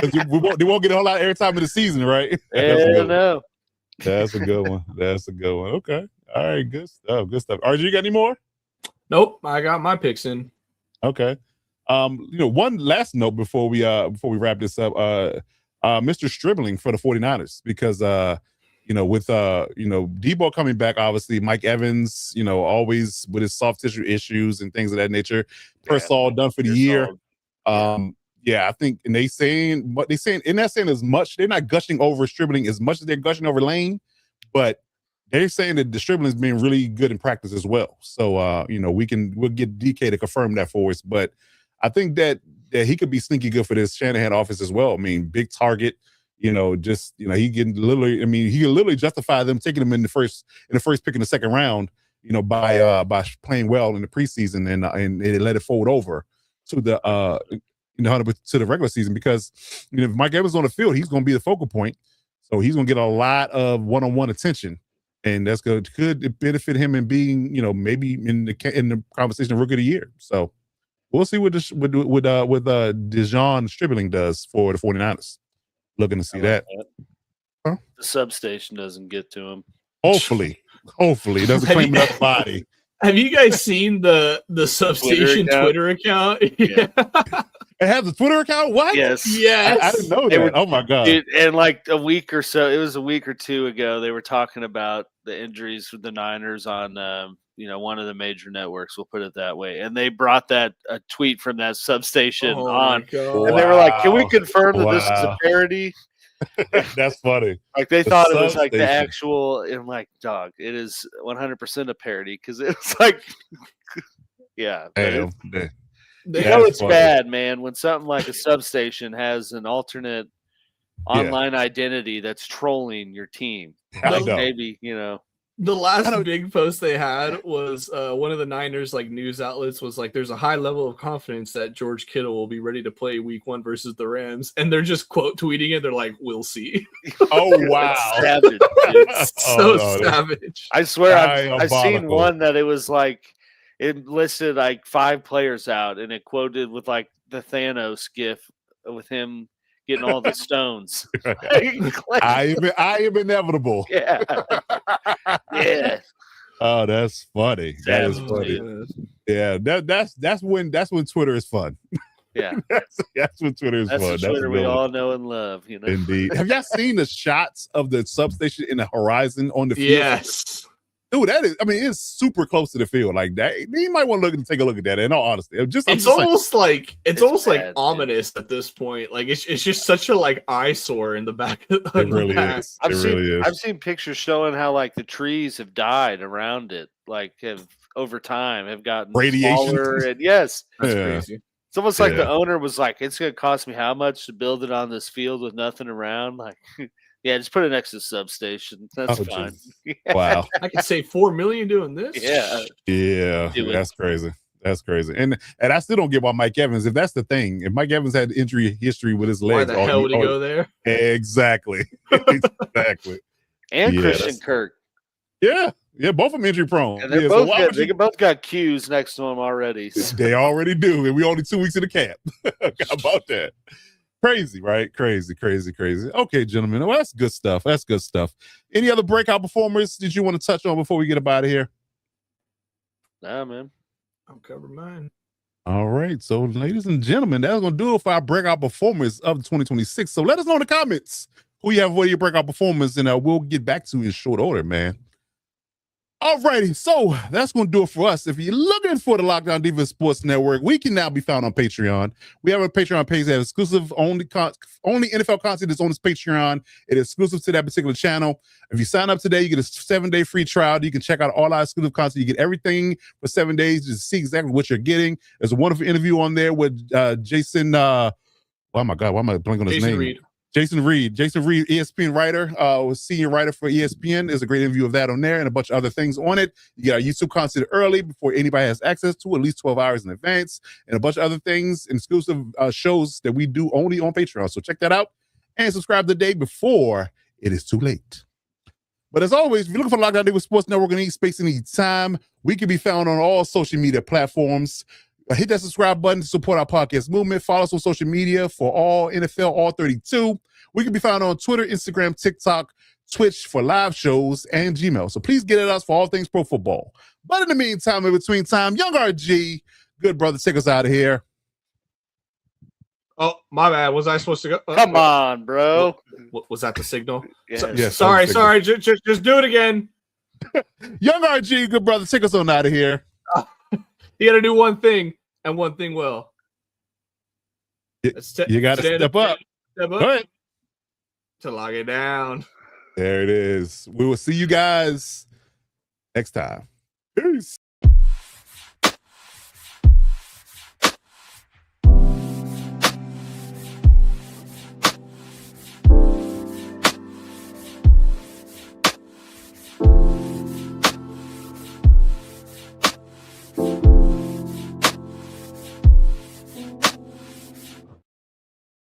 They won't get a whole lot of airtime in the season, right? No. That's a good one. Okay. All right. Good stuff. RG, you got any more? Nope. I got my picks in. Okay. One last note before we wrap this up. Mr. Stribling for the 49ers because with Debo coming back, obviously Mike Evans, always with his soft tissue issues and things of that nature. All done for the year. I think, and they're not saying as much. They're not gushing over Stribling as much as they're gushing over Lane, but they're saying that the Stribling is being really good in practice as well. So we'll get DK to confirm that for us. But I think that he could be sneaky good for this Shanahan offense as well. I mean, big target. He can literally justify them taking him in the first pick in the second round. By playing well in the preseason and they let it fold over to the to the regular season because if Mike Evans is on the field, he's going to be the focal point. So he's going to get a lot of one-on-one attention, and that's good. Could benefit him in being, maybe in the conversation of Rookie of the Year. So we'll see what Dijon Stribling does for the 49ers. Looking to see that. Huh? The substation doesn't get to him. Hopefully, he doesn't claim enough body. Have you guys seen the substation Twitter account? Yeah. It has a Twitter account? What? Yes. I didn't know that. Oh my God. Dude, and like a week or so, it was a week or two ago, they were talking about the injuries with the Niners on one of the major networks, we'll put it that way. And they brought a tweet from that substation on. And they were like, can we confirm that this is a parody? That's funny. Like they thought it was like the actual, and like, dog, it is 100% a parody because it was like, yeah. Damn. You know it's funny. Bad, man, when something like a substation has an alternate online identity that's trolling your team. Like maybe, The last big post they had was one of the Niners news outlets was like, there's a high level of confidence that George Kittle will be ready to play week 1 versus the Rams. And they're just quote tweeting it. They're like, we'll see. Oh, wow. Savage, dude. Savage. I swear I've seen one that it was like, it listed like 5 players out and it quoted with like the Thanos gif with him getting all the stones. I am inevitable. Yeah. Yeah. Oh, that's funny. That is funny. Yeah, that's when Twitter is fun. Yeah. That's when Twitter is fun. That's the Twitter we all know and love, Indeed. Have y'all seen the shots of the substation in the horizon on the field? Yes. Dude, it's super close to the field like that. You might want to take a look at that. In all honesty, it's almost like ominous at this point. Like it's just such a eyesore in the back. It really is. I've seen pictures showing how the trees have died around it, have over time have gotten radiation. Smaller and yes, that's crazy. It's almost like the owner was like, "It's going to cost me how much to build it on this field with nothing around?" Yeah, just put it next to the substation. That's fine. Wow. I could save $4 million doing this. Yeah. That's crazy. That's crazy. And I still don't get why Mike Evans, if that's the thing, if Mike Evans had injury history with his legs. Why the hell would he go there? Exactly. Exactly. And Christian Kirk. Yeah. Yeah, both of them injury prone. And they both got Qs next to them already. So. They already do. And we only 2 weeks in the camp. How about that? Crazy, right? Crazy. Okay, gentlemen. Well, that's good stuff. Any other breakout performers did you want to touch on before we get up out of here? Nah, man. I'll cover mine. All right. So, ladies and gentlemen, that's going to do it for our breakout performers of 2026. So let us know in the comments who you have for your breakout performers, and we'll get back to you in short order, man. All righty, so that's going to do it for us. If you're looking for the Lockdown Defense Sports Network, we can now be found on Patreon. We have a Patreon page that has exclusive only NFL content that's on this Patreon. It is exclusive to that particular channel. If you sign up today, you get a 7-day free trial. You can check out all our exclusive content. You get everything for 7 days to see exactly what you're getting. There's a wonderful interview on there with Jason. Oh my God, why am I blanking on his name? Jason Reed, ESPN writer, was senior writer for ESPN. There's a great interview of that on there and a bunch of other things on it. You get our YouTube content early before anybody has access to, at least 12 hours in advance, and a bunch of other things, and exclusive shows that we do only on Patreon. So check that out and subscribe the day before it is too late. But as always, if you're looking for the Lockdown Defense Sports Network in any space, any time, we can be found on all social media platforms. Hit that subscribe button to support our podcast movement. Follow us on social media for all NFL, all 32. We can be found on Twitter, Instagram, TikTok, Twitch for live shows, and Gmail. So please get at us for all things pro football. But in the meantime, in between time, young RG, good brother, take us out of here. Oh, my bad. Was I supposed to go? Come on, bro. Was that the signal? Yes. Sorry. Just do it again. Young RG, good brother, take us on out of here. You got to do one thing, and one thing well. You got to step up. Step up. All right. To lock it down. There it is. We will see you guys next time. Peace.